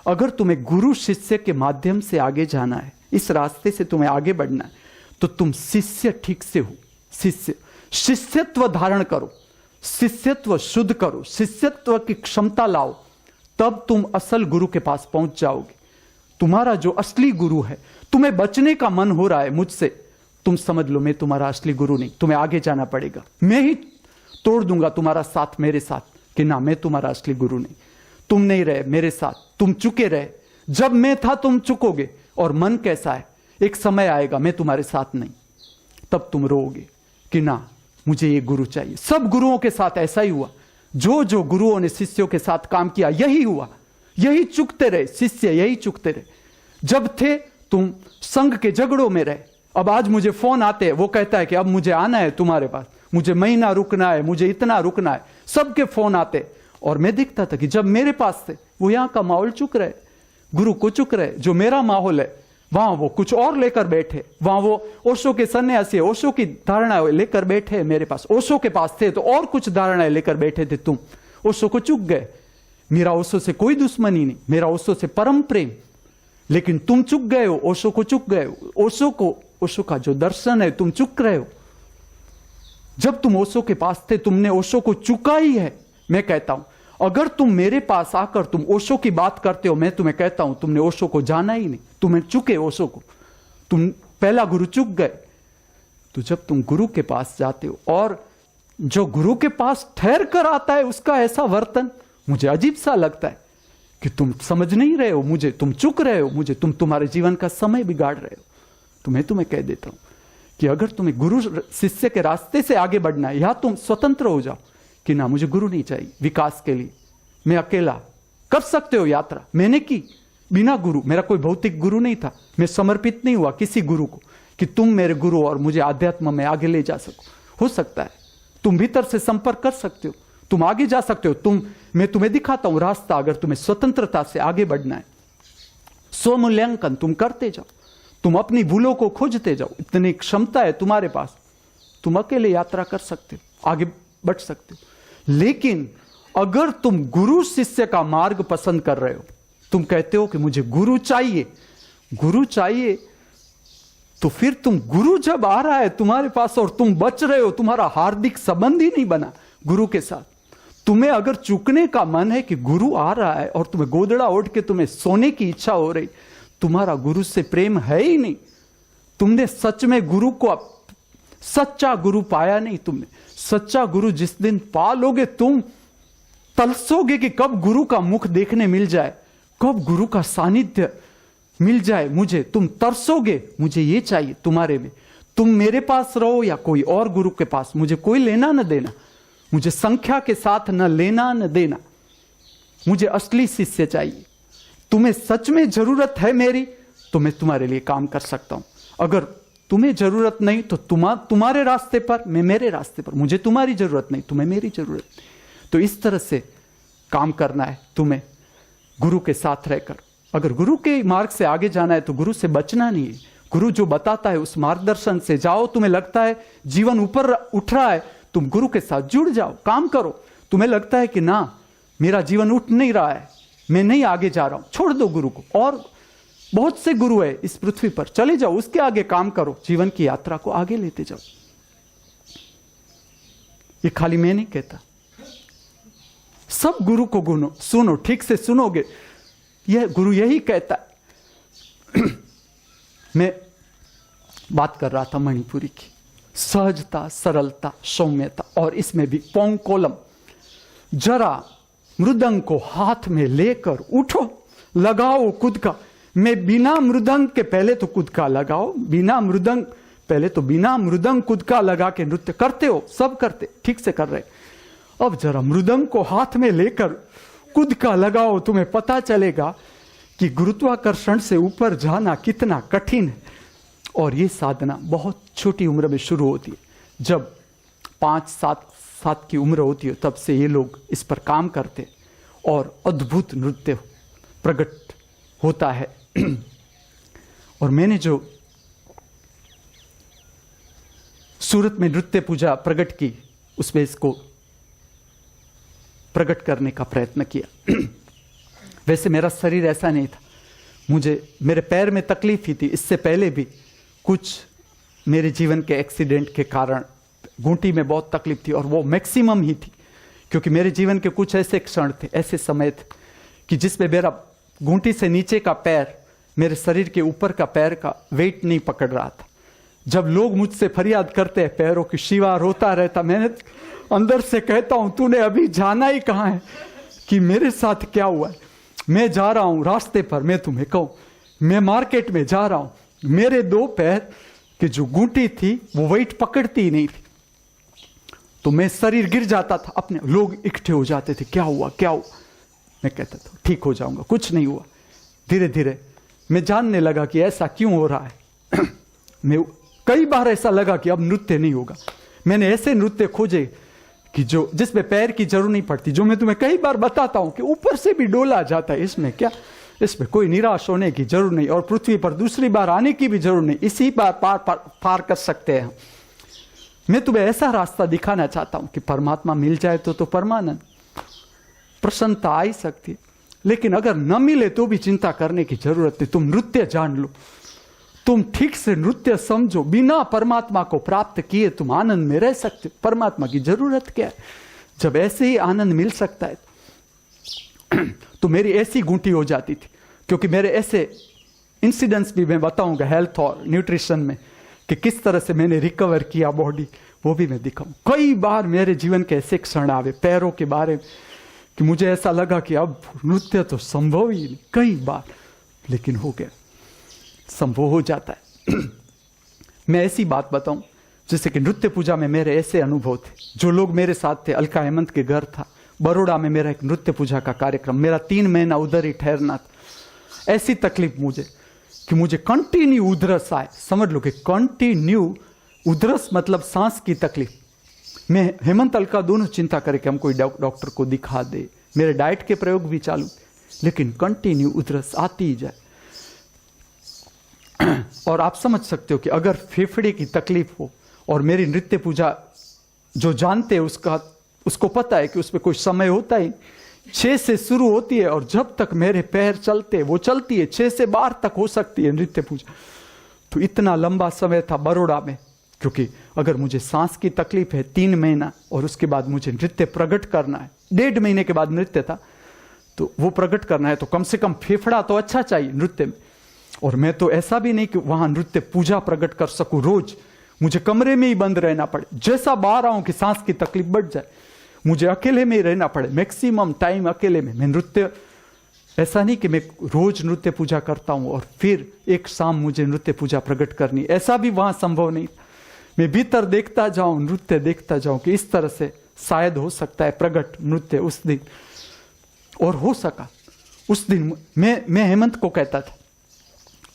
[SPEAKER 1] अगर तुम्हें गुरु शिष्य के माध्यम से आगे जाना है, इस रास्ते से तुम्हें आगे बढ़ना है, तो तुम शिष्य ठीक से हो। शिष्यत्व धारण करो, शिष्यत्व शुद्ध करो, शिष्यत्व की क्षमता लाओ, तब तुम असल गुरु के पास पहुंच जाओगे। तुम्हारा जो असली गुरु है, तुम्हें बचने का मन हो रहा है मुझसे, तुम समझ लो मैं तुम्हारा असली गुरु नहीं, तुम्हें आगे जाना पड़ेगा। मैं ही तोड़ दूंगा तुम्हारा साथ मेरे साथ कि ना, मैं तुम्हारा असली गुरु नहीं, तुम नहीं रहे मेरे साथ, तुम चुके रहे। जब मैं था तुम चुकोगे। और मन कैसा है, एक समय आएगा मैं तुम्हारे साथ नहीं, तब तुम रोओगे कि ना, मुझे ये गुरु चाहिए। सब गुरुओं के साथ ऐसा ही हुआ। जो गुरुओं ने शिष्यों के साथ काम किया यही हुआ, यही चुकते रहे शिष्य, यही चुकते रहे। जब थे तुम संघ के झगड़ों में रहे। अब आज मुझे फोन आते हैं, वो कहता है कि अब मुझे आना है तुम्हारे पास, मुझे महीना रुकना है, मुझे इतना रुकना है। सबके फोन आते और मैं देखता था कि जब मेरे पास थे वो यहां का माहौल चुक रहे, गुरु को चुक रहे। जो मेरा माहौल है वहां वो कुछ और लेकर बैठे, वहां वो ओशो के सन्यासी, ओशो की धारणाएं लेकर बैठे। मेरे पास ओशो के पास थे तो और कुछ धारणाएं लेकर बैठे थे। तुम ओशो को चुक गए। मेरा ओशो से कोई दुश्मनी नहीं, मेरा ओशो से परम प्रेम। लेकिन तुम चुक गए हो, ओशो को चुक गए हो। ओशो का जो दर्शन है तुम चुक रहे हो। जब तुम ओशो के पास थे तुमने ओशो को चुका ही है। मैं कहता हूं अगर तुम मेरे पास आकर तुम ओशो की बात करते हो, मैं तुम्हें कहता हूं तुमने ओशो को जाना ही नहीं, तुम्हें चुके ओशो को, तुम पहला गुरु चुक गए। तो जब तुम गुरु के पास जाते हो और जो गुरु के पास ठहर कर आता है उसका ऐसा वर्तन मुझे अजीब सा लगता है कि तुम समझ नहीं रहे हो मुझे, तुम चुक रहे हो मुझे, तुम तुम्हारे जीवन का समय बिगाड़ रहे हो। तो मैं तुम्हें कह देता हूं कि अगर तुम्हें गुरु शिष्य के रास्ते से आगे बढ़ना है, या तुम स्वतंत्र हो जाओ कि ना, मुझे गुरु नहीं चाहिए विकास के लिए, मैं अकेला कर सकते हो यात्रा। मैंने की बिना गुरु, मेरा कोई भौतिक गुरु नहीं था, मैं समर्पित नहीं हुआ किसी गुरु को कि तुम मेरे गुरु और मुझे आध्यात्म में आगे ले जा सको। हो सकता है तुम भीतर से संपर्क कर सकते हो, तुम आगे जा सकते हो। मैं तुम्हें दिखाता हूं रास्ता। अगर तुम्हें स्वतंत्रता से आगे बढ़ना है, स्वमूल्यांकन तुम करते जाओ, तुम अपनी भूलों को खोजते जाओ, इतनी क्षमता है तुम्हारे पास, तुम अकेले यात्रा कर सकते हो, आगे बढ़ सकते हो। लेकिन अगर तुम गुरु शिष्य का मार्ग पसंद कर रहे हो, तुम कहते हो कि मुझे गुरु चाहिए, गुरु चाहिए, तो फिर तुम गुरु जब आ रहा है तुम्हारे पास और तुम बच रहे हो, तुम्हारा हार्दिक संबंध ही नहीं बना गुरु के साथ। तुम्हें अगर चूकने का मन है कि गुरु आ रहा है और तुम्हें गोदड़ा ओढ़ के तुम्हें सोने की इच्छा हो रही, तुम्हारा गुरु से प्रेम है ही नहीं। तुमने सच में गुरु को, सच्चा गुरु पाया नहीं तुमने। सच्चा गुरु जिस दिन पा लोगे, तुम तलसोगे कि कब गुरु का मुख देखने मिल जाए, कब गुरु का सानिध्य मिल जाए मुझे। तुम तरसोगे, मुझे ये चाहिए तुम्हारे में। तुम मेरे पास रहो या कोई और गुरु के पास, मुझे कोई लेना न देना, मुझे संख्या के साथ न लेना न देना। मुझे असली शिष्य चाहिए। तुम्हें सच में जरूरत है मेरी तो मैं तुम्हारे लिए काम कर सकता हूं। अगर तुम्हें जरूरत नहीं तो तुम्हारे रास्ते पर, मैं मेरे रास्ते पर। मुझे तुम्हारी जरूरत नहीं, तुम्हें मेरी जरूरत नहीं। तो इस तरह से काम करना है तुम्हें गुरु के साथ रहकर। अगर गुरु के मार्ग से आगे जाना है तो गुरु से बचना नहीं है। गुरु जो बताता है उस मार्गदर्शन से जाओ। तुम्हें लगता है जीवन ऊपर उठ रहा है, तुम गुरु के साथ जुड़ जाओ, काम करो। तुम्हें लगता है कि ना मेरा जीवन उठ नहीं रहा है, मैं नहीं आगे जा रहा हूं, छोड़ दो गुरु को। और बहुत से गुरु है इस पृथ्वी पर, चले जाओ, उसके आगे काम करो, जीवन की यात्रा को आगे लेते जाओ। ये खाली मैं नहीं कहता, सब गुरु को सुनो, ठीक से सुनोगे, यह गुरु यही कहता है। मैं बात कर रहा था मणिपुरी की, सहजता, सरलता, सौम्यता, और इसमें भी पोंकोलम। जरा मृदंग को हाथ में लेकर उठो, लगाओ खुद का। मैं बिना मृदंग के, पहले तो खुद का लगाओ, बिना मृदंग, पहले तो बिना मृदंग खुद का लगा के नृत्य करते हो, सब करते, ठीक से कर रहे। अब जरा मृदंग को हाथ में लेकर खुद का लगाओ, तुम्हें पता चलेगा कि गुरुत्वाकर्षण से ऊपर जाना कितना कठिन है। और ये साधना बहुत छोटी उम्र में शुरू होती है, जब 5-7 की उम्र होती है, तब से ये लोग इस पर काम करते और अद्भुत नृत्य प्रकट होता है। और मैंने जो सूरत में नृत्य पूजा प्रकट की, उसमें इसको प्रकट करने का प्रयत्न किया। वैसे मेरा शरीर ऐसा नहीं था, मेरे पैर में तकलीफ ही थी। इससे पहले भी कुछ मेरे जीवन के एक्सीडेंट के कारण घूंटी में बहुत तकलीफ थी, और वो मैक्सिमम ही थी, क्योंकि मेरे जीवन के कुछ ऐसे क्षण थे, ऐसे समय थे कि जिसमें मेरा घूंटी से नीचे का पैर मेरे शरीर के ऊपर का पैर का वेट नहीं पकड़ रहा था। जब लोग मुझसे फरियाद करते हैं पैरों की, शिवा रोता रहता, मैंने अंदर से कहता हूं तूने अभी जाना ही कहां है कि मेरे साथ क्या हुआ है। मैं जा रहा हूं रास्ते पर, मैं तुम्हें कहूं, मैं मार्केट में जा रहा हूं, मेरे 2 पैर की जो घूंटी थी वो वेट पकड़ती ही नहीं थी, तो मैं शरीर गिर जाता था अपने। लोग इकट्ठे हो जाते थे, क्या हुआ क्या हुआ। मैं कहता था ठीक हो जाऊंगा, कुछ नहीं हुआ। धीरे धीरे मैं जानने लगा कि ऐसा क्यों हो रहा है। मैं कई बार ऐसा लगा कि अब नृत्य नहीं होगा। मैंने ऐसे नृत्य खोजे कि जिसमें पैर की जरूरत नहीं पड़ती, जो मैं तुम्हें कई बार बताता हूं कि ऊपर से भी डोला जाता है। इसमें क्या, इसमें कोई निराश होने की जरूरत नहीं, और पृथ्वी पर दूसरी बार आने की भी जरूरत नहीं, इसी बार पार कर सकते हैं। मैं तुम्हें ऐसा रास्ता दिखाना चाहता हूं कि परमात्मा मिल जाए तो परमानंद, प्रसन्नता आ ही सकती है। लेकिन अगर न मिले तो भी चिंता करने की जरूरत नहीं। तुम नृत्य जान लो, तुम ठीक से नृत्य समझो, बिना परमात्मा को प्राप्त किए तुम आनंद में रह सकते हो। परमात्मा की जरूरत क्या है, जब ऐसे ही आनंद मिल सकता है। तो मेरी ऐसी घूंटी हो जाती थी, क्योंकि मेरे ऐसे इंसिडेंट्स भी मैं बताऊंगा हेल्थ और न्यूट्रिशन में, कि किस तरह से मैंने रिकवर किया बॉडी, वो भी मैं दिखाऊं। कई बार मेरे जीवन के ऐसे क्षण आवे पैरों के बारे में कि मुझे ऐसा लगा कि अब नृत्य तो संभव ही नहीं, कई बार, लेकिन हो गया, संभव हो जाता है। मैं ऐसी बात बताऊं, जैसे कि नृत्य पूजा में मेरे ऐसे अनुभव थे। जो लोग मेरे साथ थे, अलका हेमंत के घर था, बड़ौदा में मेरा एक नृत्य पूजा का कार्यक्रम, मेरा 3 महीना उधर ही ठहरना था। ऐसी तकलीफ मुझे कि मुझे कंटिन्यू उधरस आए। समझ लो कि कंटिन्यू उधरस मतलब सांस की तकलीफ। मैं हेमंत अलका दोनों चिंता करे कि हम कोई डॉक्टर को दिखा दे, मेरे डाइट के प्रयोग भी चालू, लेकिन कंटिन्यू उधरस आती ही जाए। और आप समझ सकते हो कि अगर फेफड़े की तकलीफ हो, और मेरी नृत्य पूजा जो जानते हैं उसको पता है कि उसमें कोई समय होता ही 6 से शुरू होती है, और जब तक मेरे पैर चलते वो चलती है, 6 से 12 तक हो सकती है नृत्य पूजा। तो इतना लंबा समय था बड़ौदा में, क्योंकि अगर मुझे सांस की तकलीफ है 3 महीना, और उसके बाद मुझे नृत्य प्रकट करना है, 1.5 महीने के बाद नृत्य था, तो वो प्रकट करना है, तो कम से कम फेफड़ा तो अच्छा चाहिए नृत्य में। और मैं तो ऐसा भी नहीं कि वहां नृत्य पूजा प्रकट कर सकूं रोज, मुझे कमरे में ही बंद रहना पड़े। जैसा बाहर आऊं कि सांस की तकलीफ बढ़ जाए, मुझे अकेले में ही रहना पड़े, मैक्सिमम टाइम अकेले में। मैं नृत्य, ऐसा नहीं कि मैं रोज नृत्य पूजा करता हूं और फिर एक शाम मुझे नृत्य पूजा प्रकट करनी, ऐसा भी वहां संभव नहीं। मैं भीतर देखता जाऊं, नृत्य देखता जाऊं कि इस तरह से शायद हो सकता है प्रकट नृत्य उस दिन। और हो सका उस दिन मैं हेमंत को कहता था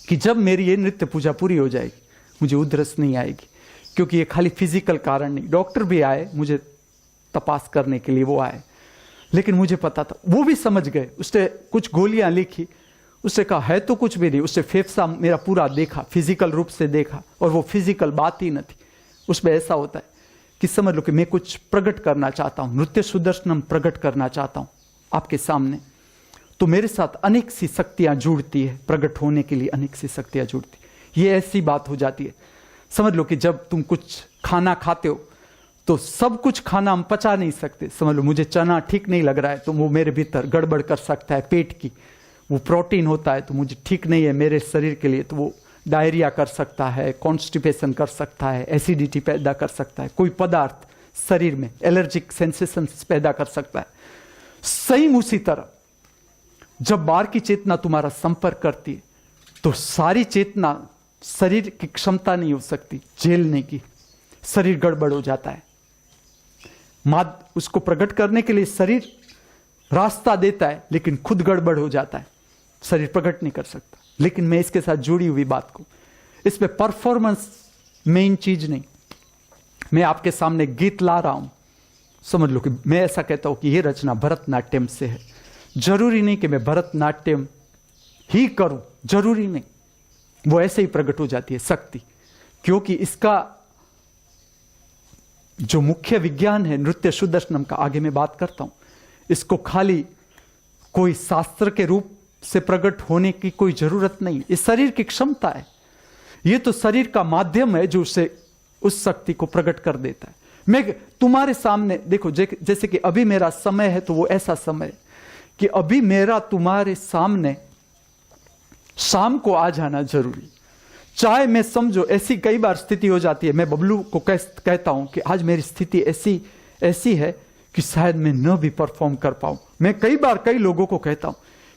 [SPEAKER 1] कि जब मेरी ये नृत्य पूजा पूरी हो जाएगी मुझे उधरस नहीं आएगी, क्योंकि ये खाली फिजिकल कारण नहीं। डॉक्टर भी आए मुझे तपास करने के लिए, वो आए, लेकिन मुझे पता था, वो भी समझ गए। उसने कुछ गोलियां लिखी, उसने कहा है तो कुछ भी नहीं। उससे फेफसा मेरा पूरा देखा, फिजिकल रूप से देखा, और वो फिजिकल बात ही न थी। उसमें ऐसा होता है कि समझ लो कि मैं कुछ प्रकट करना चाहता हूं, नृत्य सुदर्शनम प्रकट करना चाहता हूं आपके सामने, तो मेरे साथ अनेक सी शक्तियां जुड़ती है, प्रकट होने के लिए अनेक सी शक्तियां जुड़ती। ये ऐसी बात हो जाती है, समझ लो कि जब तुम कुछ खाना खाते हो तो सब कुछ खाना हम पचा नहीं सकते। समझ लो मुझे चना ठीक नहीं लग रहा है तो वो मेरे भीतर गड़बड़ कर सकता है पेट की, वो प्रोटीन होता है तो मुझे ठीक नहीं है मेरे शरीर के लिए, तो वो डायरिया कर सकता है, कॉन्स्टिपेशन कर सकता है, एसिडिटी पैदा कर सकता है, कोई पदार्थ शरीर में एलर्जिक सेंसेशन पैदा कर सकता है। सही उसी तरह जब बाहर की चेतना तुम्हारा संपर्क करती है तो सारी चेतना शरीर की क्षमता नहीं हो सकती झेलने की, शरीर गड़बड़ हो जाता है। उसको प्रकट करने के लिए शरीर रास्ता देता है लेकिन खुद गड़बड़ हो जाता है, शरीर प्रकट नहीं कर सकता। लेकिन मैं इसके साथ जुड़ी हुई बात को, इसमें परफॉर्मेंस मेन चीज नहीं। मैं आपके सामने गीत ला रहा हूं, समझ लो कि मैं ऐसा कहता हूं कि यह रचना भरतनाट्यम से है। जरूरी नहीं कि मैं भरतनाट्यम ही करूं, जरूरी नहीं, वो ऐसे ही प्रकट हो जाती है शक्ति, क्योंकि इसका जो मुख्य विज्ञान है नृत्य सुदर्शनम का, आगे मैं बात करता हूं, इसको खाली कोई शास्त्र के रूप से प्रकट होने की कोई जरूरत नहीं। इस शरीर की क्षमता है, ये तो शरीर का माध्यम है जो उसे उस शक्ति को प्रकट कर देता है। मैं तुम्हारे सामने देखो, जैसे कि अभी मेरा समय है तो वो ऐसा समय है कि अभी मेरा तुम्हारे सामने शाम को आ जाना जरूरी। चाहे मैं समझो ऐसी कई बार स्थिति हो जाती है, मैं बबलू को कहता हूं कि आज मेरी स्थिति ऐसी है कि शायद मैं न भी परफॉर्म कर पाऊं। मैं कई बार कई लोगों को कहता हूं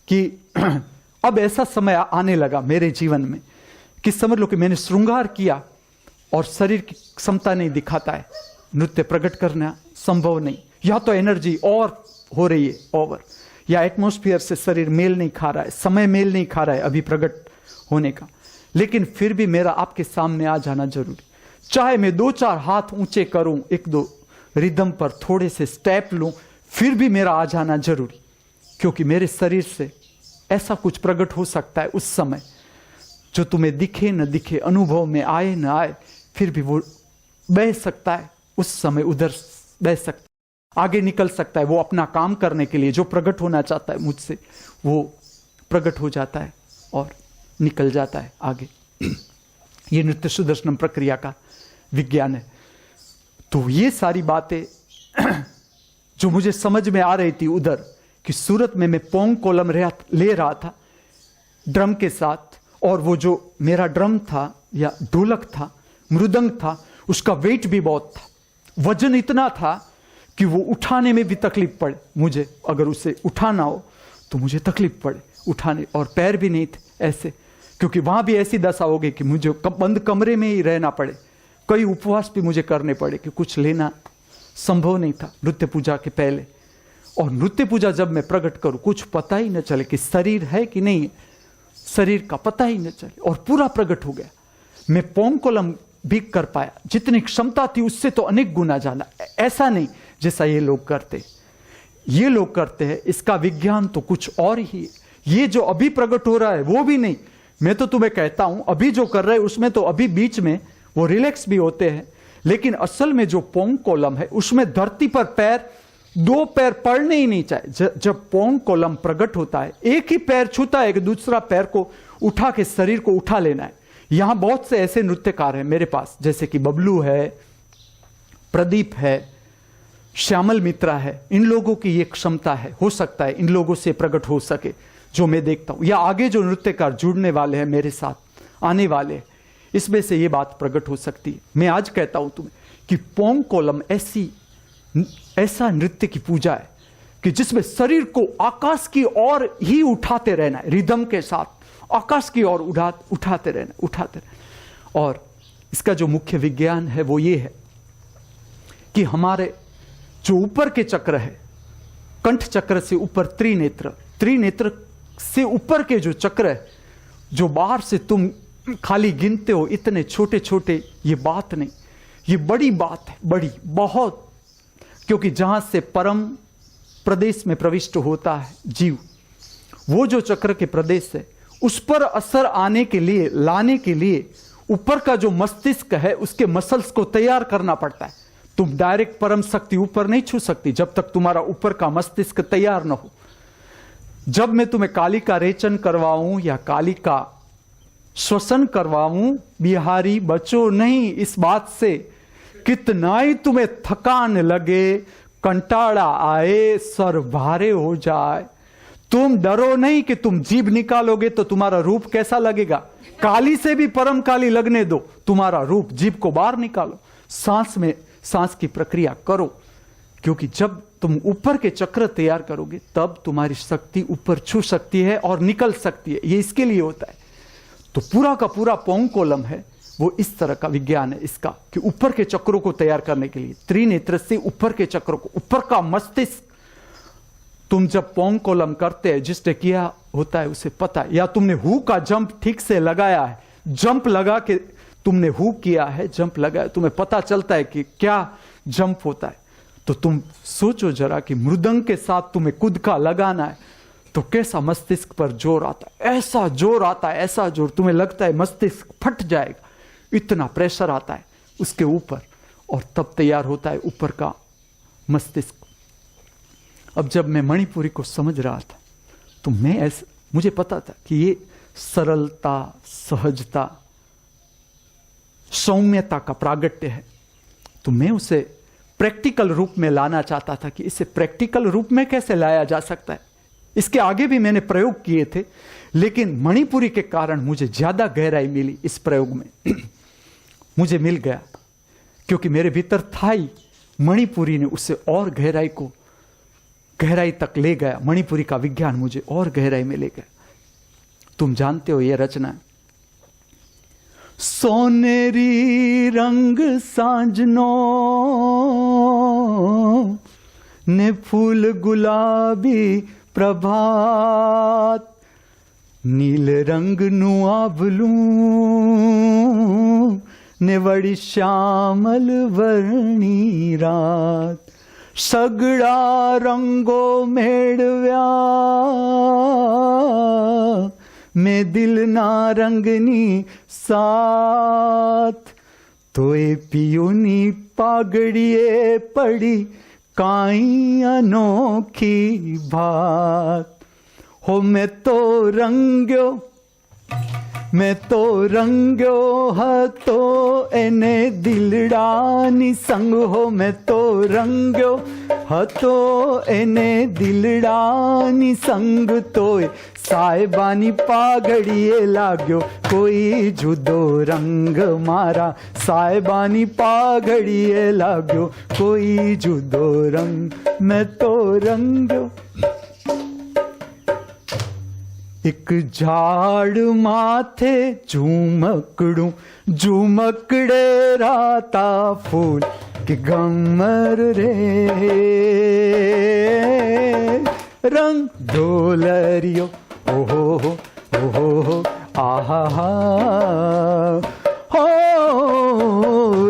[SPEAKER 1] कि अब ऐसा समय आने लगा मेरे जीवन में कि समझ लो कि मैंने श्रृंगार किया और शरीर की क्षमता नहीं दिखाता है, नृत्य प्रकट करना संभव नहीं, या तो एनर्जी और हो रही है ओवर, या एटमॉस्फेयर से शरीर मेल नहीं खा रहा है, समय मेल नहीं खा रहा है अभी प्रकट होने का। लेकिन फिर भी मेरा आपके सामने आ जाना जरूरी। चाहे मैं 2-4 हाथ ऊंचे करूं, 1-2 रिदम पर थोड़े से स्टेप लूं, फिर भी मेरा आ जाना जरूरी, क्योंकि मेरे शरीर से ऐसा कुछ प्रकट हो सकता है उस समय जो तुम्हें दिखे न दिखे, अनुभव में आए न आए, फिर भी वो बह सकता है उस समय, उधर बह सकता है, आगे निकल सकता है। वो अपना काम करने के लिए जो प्रकट होना चाहता है मुझसे, वो प्रकट हो जाता है और निकल जाता है आगे। ये नृत्य सुदर्शनम प्रक्रिया का विज्ञान है। तो ये सारी बातें जो मुझे समझ में आ रही थी उधर कि सूरत में मैं पोंग कोलम ले रहा था ड्रम के साथ, और वो जो मेरा ड्रम था या ढोलक था, मृदंग था, उसका वेट भी बहुत था, वजन इतना था कि वो उठाने में भी तकलीफ पड़े मुझे। अगर उसे उठाना हो तो मुझे तकलीफ पड़े उठाने, और पैर भी नहीं थे ऐसे, क्योंकि वहां भी ऐसी दशा हो गई कि मुझे बंद कमरे में ही रहना पड़े, कई उपवास भी मुझे करने पड़े कि कुछ लेना संभव नहीं था नृत्य पूजा के पहले। और नृत्य पूजा जब मैं प्रकट करूं, कुछ पता ही न चले कि शरीर है कि नहीं है, शरीर का पता ही न चले, और पूरा प्रकट हो गया। मैं पोंग कोलम भी कर पाया, जितनी क्षमता थी उससे तो अनेक गुना ज्यादा। ऐसा नहीं जैसा ये लोग करते हैं, इसका विज्ञान तो कुछ और ही है। ये जो अभी प्रकट हो रहा है वो भी नहीं, मैं तो तुम्हें कहता हूं अभी जो कर रहे हैं उसमें तो अभी बीच में वो रिलैक्स भी होते हैं, लेकिन असल में जो पोंग कोलम है उसमें धरती पर पैर, 2 पैर पड़ने ही नहीं चाहिए। जब पोंग कोलम प्रकट होता है, एक ही पैर छूता है कि दूसरा पैर को उठा के शरीर को उठा लेना है। यहां बहुत से ऐसे नृत्यकार हैं मेरे पास, जैसे कि बबलू है, प्रदीप है, श्यामल मित्रा है, इन लोगों की ये क्षमता है, हो सकता है इन लोगों से प्रकट हो सके जो मैं देखता हूं, या आगे जो नृत्यकार जुड़ने वाले हैं मेरे साथ आने वाले हैं, इसमें से ये बात प्रकट हो सकती है। मैं आज कहता हूं तुम्हें कि पोंग कोलम ऐसा नृत्य की पूजा है कि जिसमें शरीर को आकाश की ओर ही उठाते रहना है, रिदम के साथ आकाश की ओर उठाते रहना। और इसका जो मुख्य विज्ञान है वो ये है कि हमारे जो ऊपर के चक्र है कंठ चक्र से ऊपर त्रिनेत्र, त्रिनेत्र से ऊपर के जो चक्र है, जो बाहर से तुम खाली गिनते हो इतने छोटे छोटे, ये बात नहीं, ये बड़ी बात है, बड़ी बहुत। क्योंकि जहां से परम प्रदेश में प्रविष्ट होता है जीव, वो जो चक्र के प्रदेश है, उस पर असर आने के लिए, लाने के लिए ऊपर का जो मस्तिष्क है उसके मसल्स को तैयार करना पड़ता है। तुम डायरेक्ट परम शक्ति ऊपर नहीं छू सकती जब तक तुम्हारा ऊपर का मस्तिष्क तैयार न हो। जब मैं तुम्हें काली का रेचन करवाऊं या काली का श्वसन करवाऊं, बिहारी बचो नहीं इस बात से। कितना ही तुम्हें थकान लगे, कंटाड़ा आए, सर भारे हो जाए, तुम डरो नहीं कि तुम जीभ निकालोगे तो तुम्हारा रूप कैसा लगेगा। काली से भी परम काली लगने दो, तुम्हारा रूप, जीभ को बाहर निकालो, सांस में सांस की प्रक्रिया करो। क्योंकि जब तुम ऊपर के चक्र तैयार करोगे तब तुम्हारी शक्ति ऊपर छू सकती है और निकल सकती है। ये इसके लिए होता है। तो पूरा का पूरा पोंग कोलम है, वो इस तरह का विज्ञान है इसका, कि ऊपर के चक्रों को तैयार करने के लिए त्रिनेत्र से ऊपर के चक्रों को, ऊपर का मस्तिष्क। तुम जब पोंग कोलम करते हैं, जिसने किया होता है उसे पता है, या तुमने हु का जंप ठीक से लगाया है, जंप लगा के तुमने हु किया है, जंप लगाया, तुम्हें पता चलता है कि क्या जंप होता है। तो तुम सोचो जरा कि मृदंग के साथ तुम्हें कूद का लगाना है तो कैसा मस्तिष्क पर जोर आता है, ऐसा जोर आता है, ऐसा जोर, तुम्हें लगता है मस्तिष्क फट जाएगा, इतना प्रेशर आता है उसके ऊपर, और तब तैयार होता है ऊपर का मस्तिष्क। अब जब मैं मणिपुरी को समझ रहा था तो मुझे पता था कि ये सरलता, सहजता, सौम्यता का प्रागट्य है। तो मैं उसे प्रैक्टिकल रूप में लाना चाहता था कि इसे प्रैक्टिकल रूप में कैसे लाया जा सकता है। इसके आगे भी मैंने प्रयोग किए थे, लेकिन मणिपुरी के कारण मुझे ज्यादा गहराई मिली इस प्रयोग में। मुझे मिल गया क्योंकि मेरे भीतर था ही, मणिपुरी ने उसे और गहराई तक ले गया। मणिपुरी का विज्ञान मुझे और गहराई में ले गया। तुम जानते हो ये रचना है, सोनेरी रंग सांजनो ने फूल गुलाबी प्रभात, नील रंग नु आबलू ने वड़ी श्यामल वर्णी रात, सगड़ा रंगो मेड़व्या में दिल ना रंगनी साथ, तोए पियोनी पागड़िए पड़ी काई अनोखी बात। हो मैं तो रंग्यो हतो एने दिलडानी संग, हो मैं तो रंग्यो हतो एने दिलडानी संग, तोय साहेबानी पागड़िए लाग्यो कोई जुदो रंग मारा, साहेबानी पागड़िए लाग्यो कोई जुदो रंग, मैं तो रंग्यो। एक झाड़ माथे झूमकड़ू झूमकड़े राता फूल के गमर रे, रंग ढोलरियो ओहो आहा हो,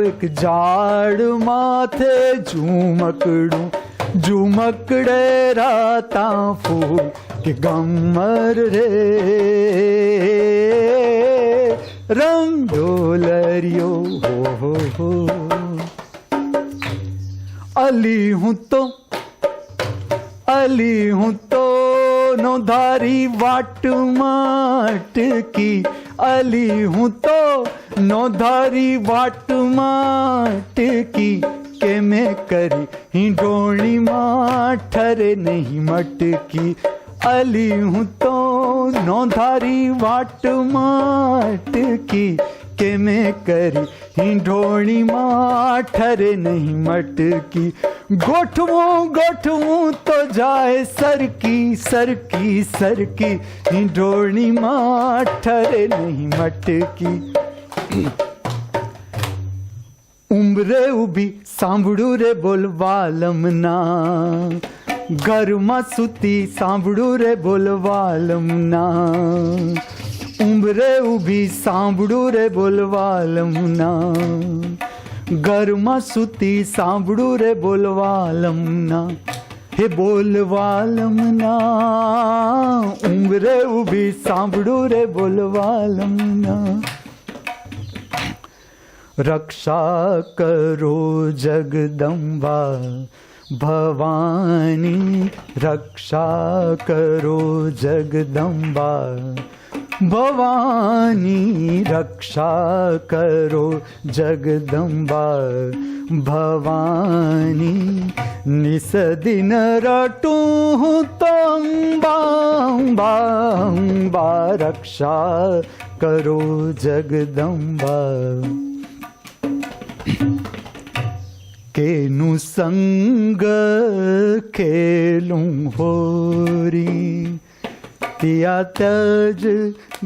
[SPEAKER 1] एक झाड़ माथे झूमकड़ू झूमकड़े राता फूल के गमर रे, रंग ढोलरियो हो। अली हूं तो नौधारी वाट माट की, अली हूं तो नौधारी वाट माट की, के मैं करी ही डोणी माठरे नहीं मटकी, अली हूं तो नौधारी वाट माट की, के मैं करी ही ढोणी माठरे नहीं मटकी, गोठवूं तो जाए सरकी सरकी सरकी, ही ढोणी माठरे नहीं मटकी। उम्रे उभी सांभड़ू रे बोल वालमना, ઘરમાં સૂતી સાંભળું રે બોલવાલમના, ઉંબરે ઊભી સાંભળું રે બોલવાલમના, ઘરમાં સૂતી સાંભળું રે બોલવાલમના, હે બોલવાલમના, ઉંબરે ઊભી સાંભળું રે બોલવાલમના. રક્ષા કરો જગદંબા ભવાની, રક્ષા કરો જગદંબા ભવાની, રક્ષા કરો જગદંબા ભવાની, નિસદિન રટું હું તો અંબા અંબા અંબા, રક્ષા કરો જગદંબા. કેનું સંગ ખેલું હોરી, તિયા તજ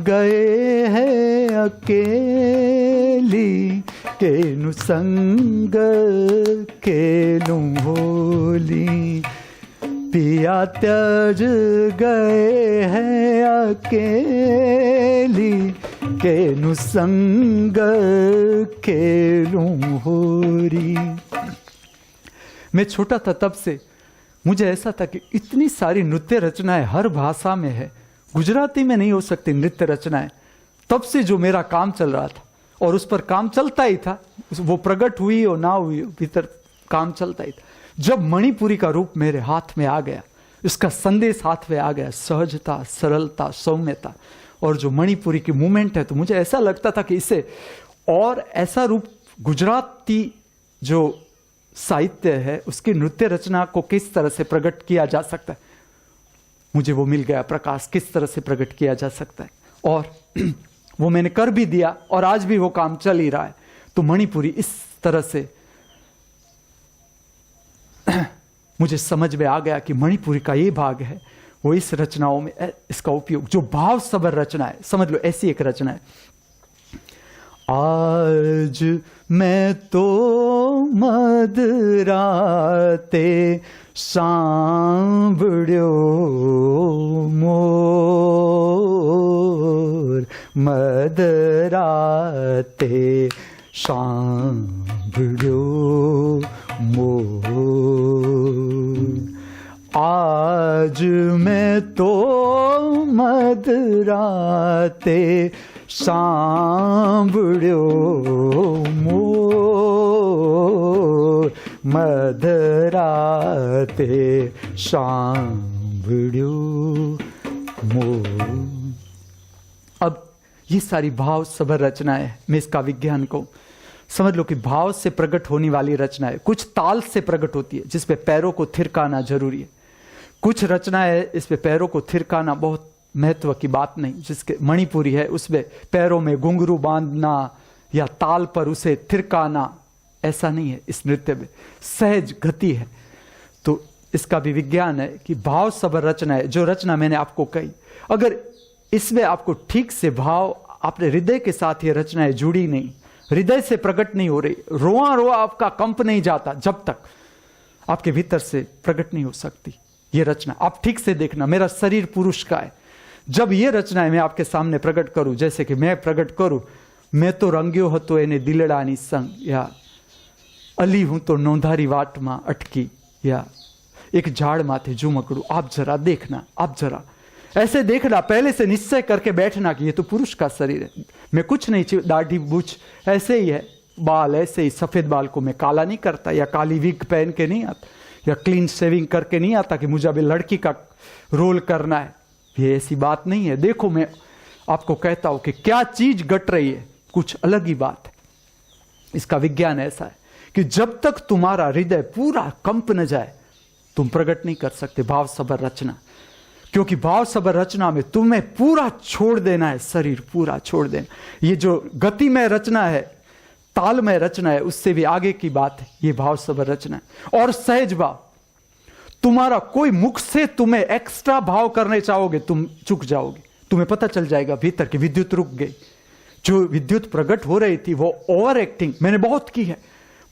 [SPEAKER 1] ગયે હૈ અકેલી, કેનું સંગ ખેલું હોલી, પિયા ત્યજ ગયે હૈ અકેલી, કેનું સંગ खेलूं होरी. मैं छोटा था तब से मुझे ऐसा था कि इतनी सारी नृत्य रचनाएं हर भाषा में है, गुजराती में नहीं हो सकती नृत्य रचनाएं. तब से जो मेरा काम चल रहा था और उस पर काम चलता ही था, वो प्रकट हुई हो ना हुई हो, भीतर काम चलता ही था. जब मणिपुरी का रूप मेरे हाथ में आ गया, इसका संदेश हाथ में आ गया, सहजता, सरलता, सौम्यता, और जो मणिपुरी की मूवमेंट है, तो मुझे ऐसा लगता था कि इसे और ऐसा रूप गुजराती जो साहित्य है उसकी नृत्य रचना को किस तरह से प्रकट किया जा सकता है. मुझे वो मिल गया प्रकाश, किस तरह से प्रकट किया जा सकता है, और वो मैंने कर भी दिया और आज भी वो काम चल ही रहा है. तो मणिपुरी इस तरह से मुझे समझ में आ गया कि मणिपुरी का ये भाग है, वो इस रचनाओं में इसका उपयोग, जो भाव सबर रचना है, समझ लो ऐसी एक रचना है. आज मैं तो मदराते सांभळ्यो मोर, मदराते सांभळ्यो मोर. आज मैं तो मदराते सांभळ्यो मोर, मदराते सांभळ्यो मोर. अब ये सारी भाव सबर रचनाएं, मैं इसका विज्ञान को समझ लो कि भाव से प्रकट होने वाली रचनाएं कुछ ताल से प्रकट होती है, जिसपे पैरों को थिरकाना जरूरी है. कुछ रचनाएं इसपे पैरों को थिरकाना बहुत महत्व की बात नहीं, जिसके मणिपुरी है उसमें पैरों में घुंघरू बांधना या ताल पर उसे थिरकाना ऐसा नहीं है. इस नृत्य में सहज गति है. तो इसका भी विज्ञान है कि भाव सबर रचना है. जो रचना मैंने आपको कही, अगर इसमें आपको ठीक से भाव अपने हृदय के साथ ये रचनाएं जुड़ी नहीं, हृदय से प्रकट नहीं हो रही, रोआ रोआ आपका कंप नहीं जाता, जब तक आपके भीतर से प्रकट नहीं हो सकती ये रचना. आप ठीक से देखना, मेरा शरीर पुरुष का है. जब ये रचनाएं मैं आपके सामने प्रकट करूं, जैसे कि मैं प्रकट करूं, मैं तो रंग्यो हतो एने दिलडानी संग, या अली हूं तो नोंधारी वाट में अटकी, या एक झाड़ माथे झुमकड़ू. आप जरा देखना, आप जरा ऐसे देखना, पहले से निश्चय करके बैठना कि ये तो पुरुष का शरीर है. मैं कुछ नहीं, दाढ़ी बूछ ऐसे ही है, बाल ऐसे ही, सफेद बाल को मैं काला नहीं करता, या काली विग पहन के नहीं आता, या क्लीन शेविंग करके नहीं आता कि मुझे अभी लड़की का रोल करना है. ये ऐसी बात नहीं है. देखो, मैं आपको कहता हूं कि क्या चीज घट रही है, कुछ अलग ही बात है. इसका विज्ञान ऐसा है कि जब तक तुम्हारा हृदय पूरा कंप न जाए, तुम प्रकट नहीं कर सकते भाव सबर रचना. क्योंकि भाव सबर रचना में तुम्हें पूरा छोड़ देना है, शरीर पूरा छोड़ देना. ये जो गति में रचना है, ताल में रचना है, उससे भी आगे की बात है ये भाव सबर रचना है. और सहज भाव, तुम्हारा कोई मुख से तुम्हें एक्स्ट्रा भाव करने चाहोगे, तुम चुक जाओगे. तुम्हें पता चल जाएगा भीतर की विद्युत रुक गई. जो विद्युत प्रकट हो रही थी वो ओवर एक्टिंग मैंने बहुत की है,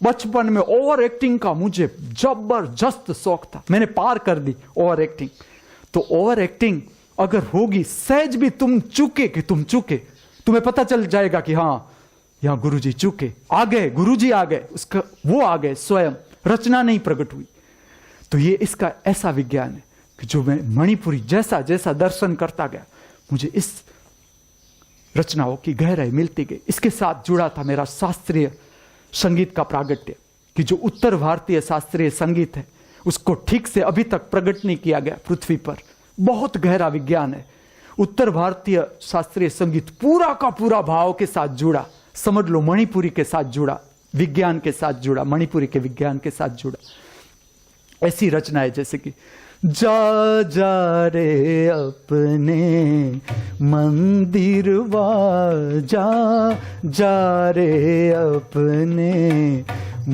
[SPEAKER 1] बचपन में ओवर एक्टिंग का मुझे जबरदस्त शौक था, मैंने पार कर दी ओवर एक्टिंग। तो ओवर एक्टिंग अगर होगी, सहज भी तुम चूके कि तुम चूके, तुम्हें पता चल जाएगा कि हाँ यहां गुरुजी चूके, आ गए गुरुजी आ गए, उसका वो आ गए स्वयं, रचना नहीं प्रकट हुई। तो ये इसका ऐसा विज्ञान है कि जो मैं मणिपुरी जैसा जैसा दर्शन करता गया, मुझे इस रचनाओं की गहराई मिलती गई। इसके साथ जुड़ा था मेरा शास्त्रीय संगीत का प्रागट्य, कि जो उत्तर भारतीय शास्त्रीय संगीत है उसको ठीक से अभी तक प्रकट नहीं किया गया पृथ्वी पर। बहुत गहरा विज्ञान है। उत्तर भारतीय शास्त्रीय संगीत पूरा का पूरा भाव के साथ जुड़ा, समझ लो मणिपुरी के साथ जुड़ा, विज्ञान के साथ जुड़ा, मणिपुरी के विज्ञान के साथ जुड़ा। ऐसी रचना है जैसे कि जा जा रे अपने मंदिर वा, जा जा रे अपने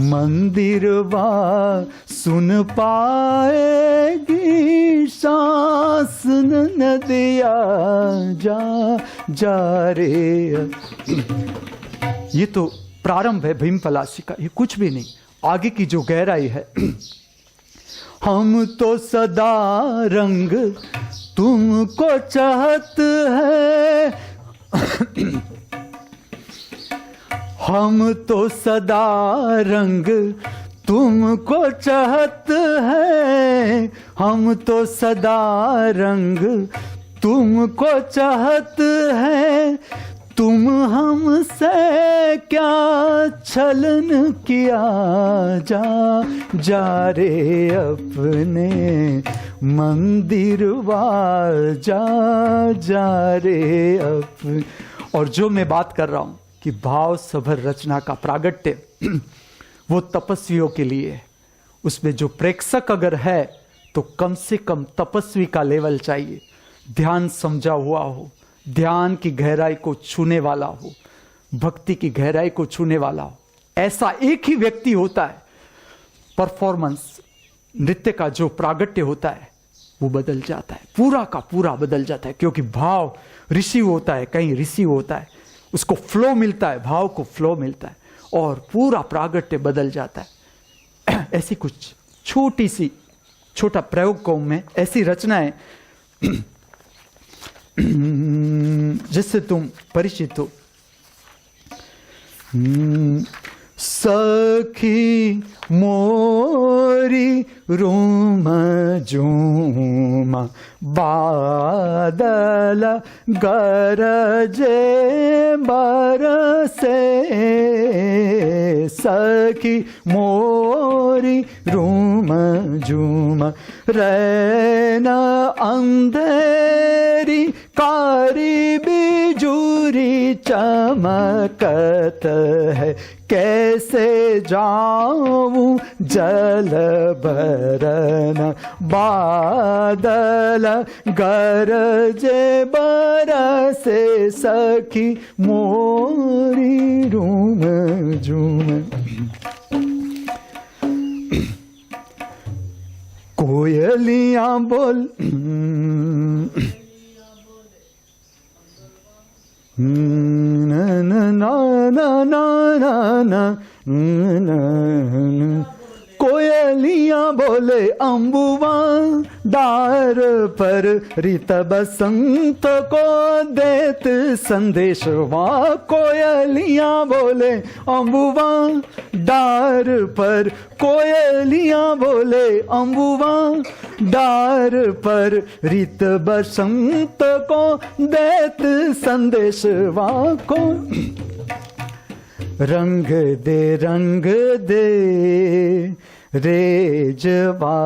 [SPEAKER 1] मंदिर वा, सुन पाएगी सांस नदिया, जा जा रे। ये तो प्रारंभ है भीम पलासी का, ये कुछ भी नहीं। आगे की जो गहराई है, हम तो सदा रंग तुमको चाहत है, हम तो सदा रंग तुमको चाहत है, हम तो सदा रंग तुमको चाहत है, तुम हमसे क्या छलन किया, जा जा रे अपने मंदिर वा, जा जा रे अपने। और जो मैं बात कर रहा हूं कि भाव सभर रचना का प्रागट्य वो तपस्वियों के लिए है। उसमें जो प्रेक्षक अगर है तो कम से कम तपस्वी का लेवल चाहिए, ध्यान समझा हुआ हो, ध्यान की गहराई को छूने वाला हो, भक्ति की गहराई को छूने वाला हो। ऐसा एक ही व्यक्ति होता है, परफॉर्मेंस नृत्य का जो प्रागट्य होता है वो बदल जाता है, पूरा का पूरा बदल जाता है। क्योंकि भाव रिसीव होता है, कहीं रिसीव होता है, उसको फ्लो मिलता है, भाव को फ्लो मिलता है और पूरा प्रागट्य बदल जाता है। ऐसी कुछ छोटा प्रयोग कहूं मैं, ऐसी रचनाएं जिससे तुम परिचित हो। सखी मोरी रूम झूमा, बादल गरजे बरसे, सखी मोरी रूम झूमा, रैना अंधेरी कारी बिजुरी चमकत है, कैसे जाऊं जल भरना, बादल गरजे बरसे, सखी मोरी रूम झूम। कोयलियां बोल ना ना ना ना ना ना, कोयलियां बोले अम्बुआ डार पर, रीत बसंत को देत संदेशवा, कोयलियां बोले अम्बुआ डार पर, कोयलियां बोले अम्बुआ डार पर, रीत बसंत को देत संदेशवा को, रंग दे रे जवा,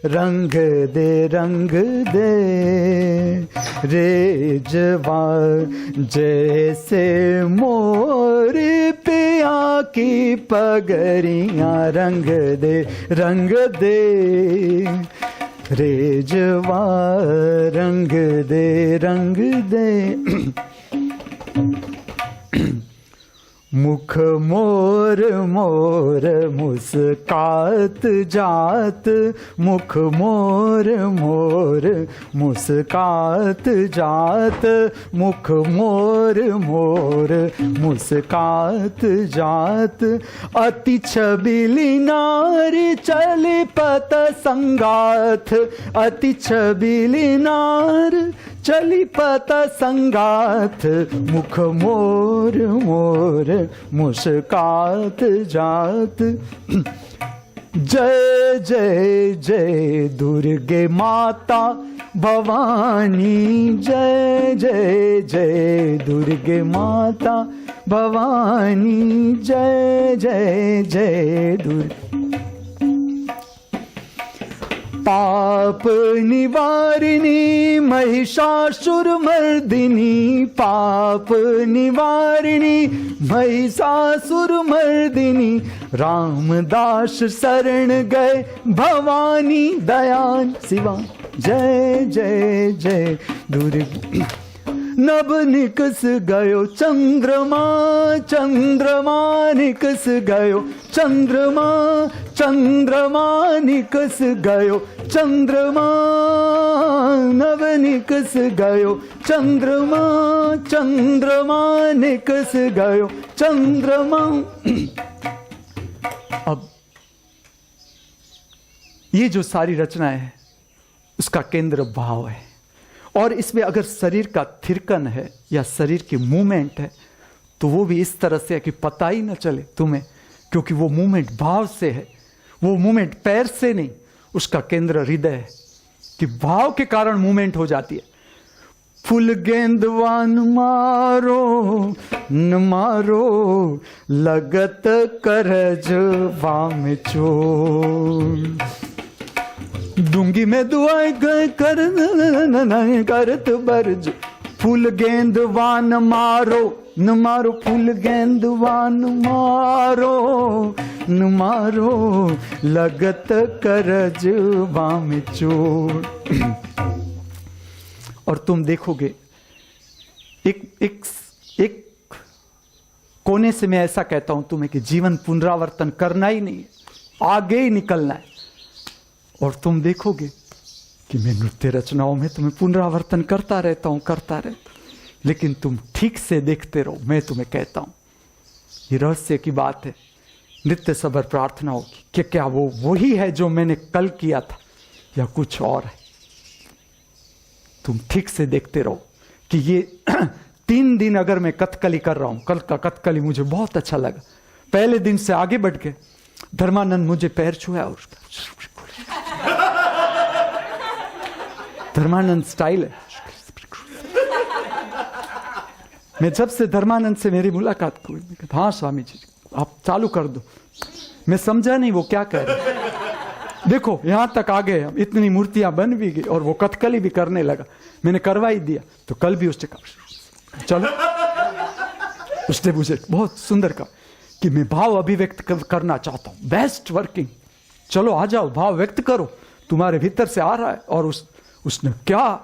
[SPEAKER 1] रंग दे रे जवा, जैसे मोर पिया की पगड़ियां, रंग दे रे जवा, रंग दे मुख मोर मोर मुस्कात जात, मुख मोर मोर मुस्कात जात, मुख मोर मोर मुस्कात जात। अति छबिली नारी चली पत संगाथ, अति छबिली नार चली पत संगाथ, मुख मोर मोर मुस्कात जात। जय जय जय दुर्गे माता भवानी, जय जय जय दुर्गे माता भवानी, जय जय जय दुर्गे। पाप निवारिणी महिषासुर मर्दिनी, पाप निवारिणी महिषासुर मर्दिनी, रामदास शरण गए भवानी दयान शिवा, जय जय जय दुर्गे। नभ निकस गयो चंद्रमा, चंद्रमा निकस गयो चंद्रमा, चंद्रमा निकस गयो चंद्रमा, नभ निकस गयो चंद्रमा, चंद्रमा निकस गयो चंद्रमा। अब ये जो सारी रचना है उसका केंद्र भाव है, और इसमें अगर शरीर का थिरकन है या शरीर की मूवमेंट है तो वो भी इस तरह से है कि पता ही न चले तुम्हें, क्योंकि वो मूवमेंट भाव से है, वो मूवमेंट पैर से नहीं, उसका केंद्र हृदय है कि भाव के कारण मूवमेंट हो जाती है। फुल गेंदवान मारो न मारो, लगत करज वाम चोर, दूंगी मैं दुआएं कर करत बरज। फूल गेंदवान मारो न मारो, फूल गेंदवान मारो न मारो, लगत करज वाम चोर। और तुम देखोगे एक कोने से मैं ऐसा कहता हूं तुम्हें कि जीवन पुनरावर्तन करना ही नहीं है, आगे ही निकलना है। और तुम देखोगे कि मैं नृत्य रचनाओं में तुम्हें पुनरावर्तन करता रहता हूं, लेकिन तुम ठीक से देखते रहो। मैं तुम्हें कहता हूं ये रहस्य की बात है नृत्य सबर प्रार्थनाओं की, कि क्या वो वही है जो मैंने कल किया था या कुछ और है। तुम ठीक से देखते रहो कि ये 3 दिन अगर मैं कथकली कर रहा हूं, कल का कथकली मुझे बहुत अच्छा लगा, पहले दिन से आगे बढ़ के धर्मानंद मुझे पैर छुआ और धर्मानंद स्टाइल है। मैं जब से धर्मानंद से मेरी मुलाकात हुई, हाँ स्वामी जी आप चालू कर दो। मैं समझा नहीं वो क्या कह रहे। देखो यहां तक आ गए हम, इतनी मूर्तियां बन भी गई और वो कथकली भी करने लगा। मैंने करवा ही दिया, तो कल भी उसने कहा चलो, उसने मुझे बहुत सुंदर कहा कि मैं भाव अभिव्यक्त करना चाहता हूं, बेस्ट वर्किंग, चलो आ जाओ भाव व्यक्त करो, तुम्हारे भीतर से आ रहा है। और उसने क्या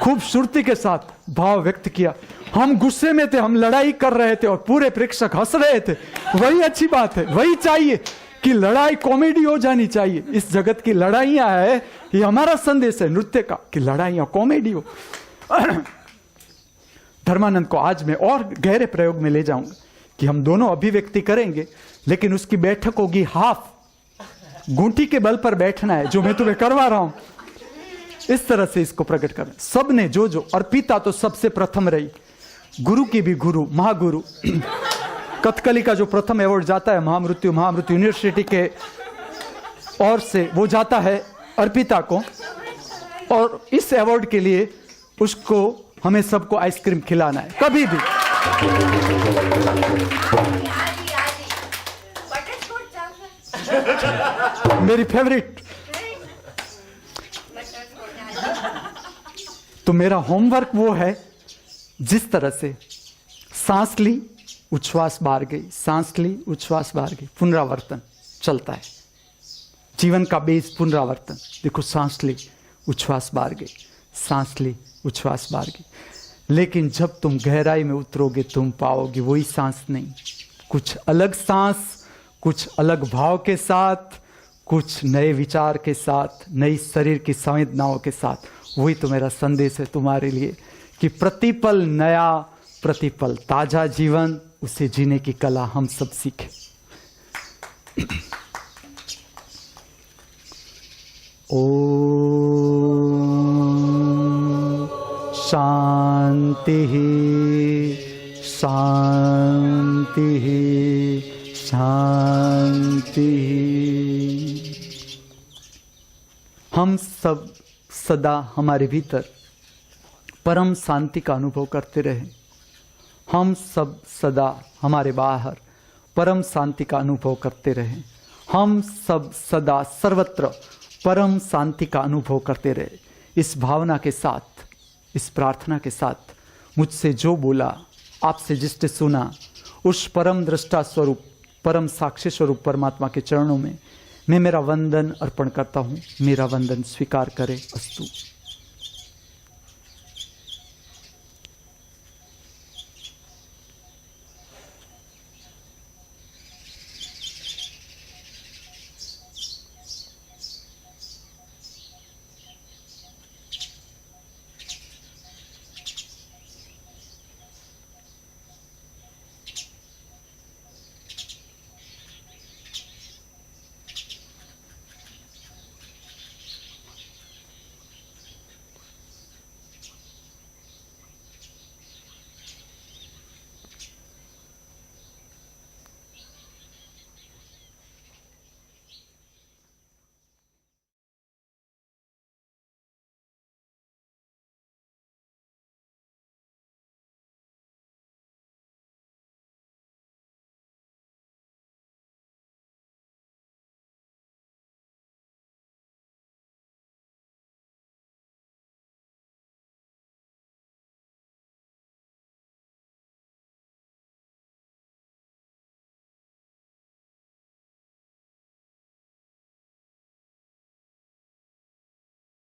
[SPEAKER 1] खूबसूरती के साथ भाव व्यक्त किया। हम गुस्से में थे, हम लड़ाई कर रहे थे और पूरे प्रेक्षक हंस रहे थे। वही अच्छी बात है, वही चाहिए कि लड़ाई कॉमेडी हो जानी चाहिए। इस जगत की लड़ाइयां है, ये हमारा संदेश है नृत्य का कि लड़ाइयां कॉमेडी हो। धर्मानंद को आज मैं और गहरे प्रयोग में ले जाऊंगा कि हम दोनों अभिव्यक्ति करेंगे, लेकिन उसकी बैठक होगी हाफ, घूंटी के बल पर बैठना है, जो मैं तुम्हें करवा रहा हूं। इस तरह से इसको प्रकट करना। सबने जो अर्पिता तो सबसे प्रथम रही, गुरु की भी गुरु, महागुरु। कथकली का जो प्रथम अवार्ड जाता है महामृत्यु यूनिवर्सिटी के ओर से, वो जाता है अर्पिता को, और इस अवार्ड के लिए उसको हमें सबको आइसक्रीम खिलाना है कभी भी। मेरी फेवरेट। तो मेरा होमवर्क वो है, जिस तरह से सांस ली उच्छ्वास बाहर गई, सांस ली उच्छ्वास बाहर गई, पुनरावर्तन चलता है। जीवन का बेस पुनरावर्तन। देखो सांस ली उच्छ्वास बाहर गई, सांस ली उच्छ्वास बाहर गई। लेकिन जब तुम गहराई में उतरोगे तुम पाओगे वही सांस नहीं, कुछ अलग सांस, कुछ अलग भाव के साथ, कुछ नए विचार के साथ, नई शरीर की संवेदनाओं के साथ। वही तो मेरा संदेश है तुम्हारे लिए कि प्रतिपल नया, प्रतिपल ताजा जीवन, उसे जीने की कला हम सब सीखें। ओम शांति शांति शांति। हम सब सदा हमारे भीतर परम शांति का अनुभव करते रहे। हम सब सदा हमारे बाहर परम शांति का अनुभव करते रहे। हम सब सदा सर्वत्र परम शांति का अनुभव करते रहे। इस भावना के साथ, इस प्रार्थना के साथ मुझसे जो बोला, आपसे जिसने सुना, उस परम दृष्टा स्वरूप, परम साक्षी स्वरूप परमात्मा के चरणों में मैं मेरा वंदन अर्पण करता हूँ। मेरा वंदन स्वीकार करे। अस्तु।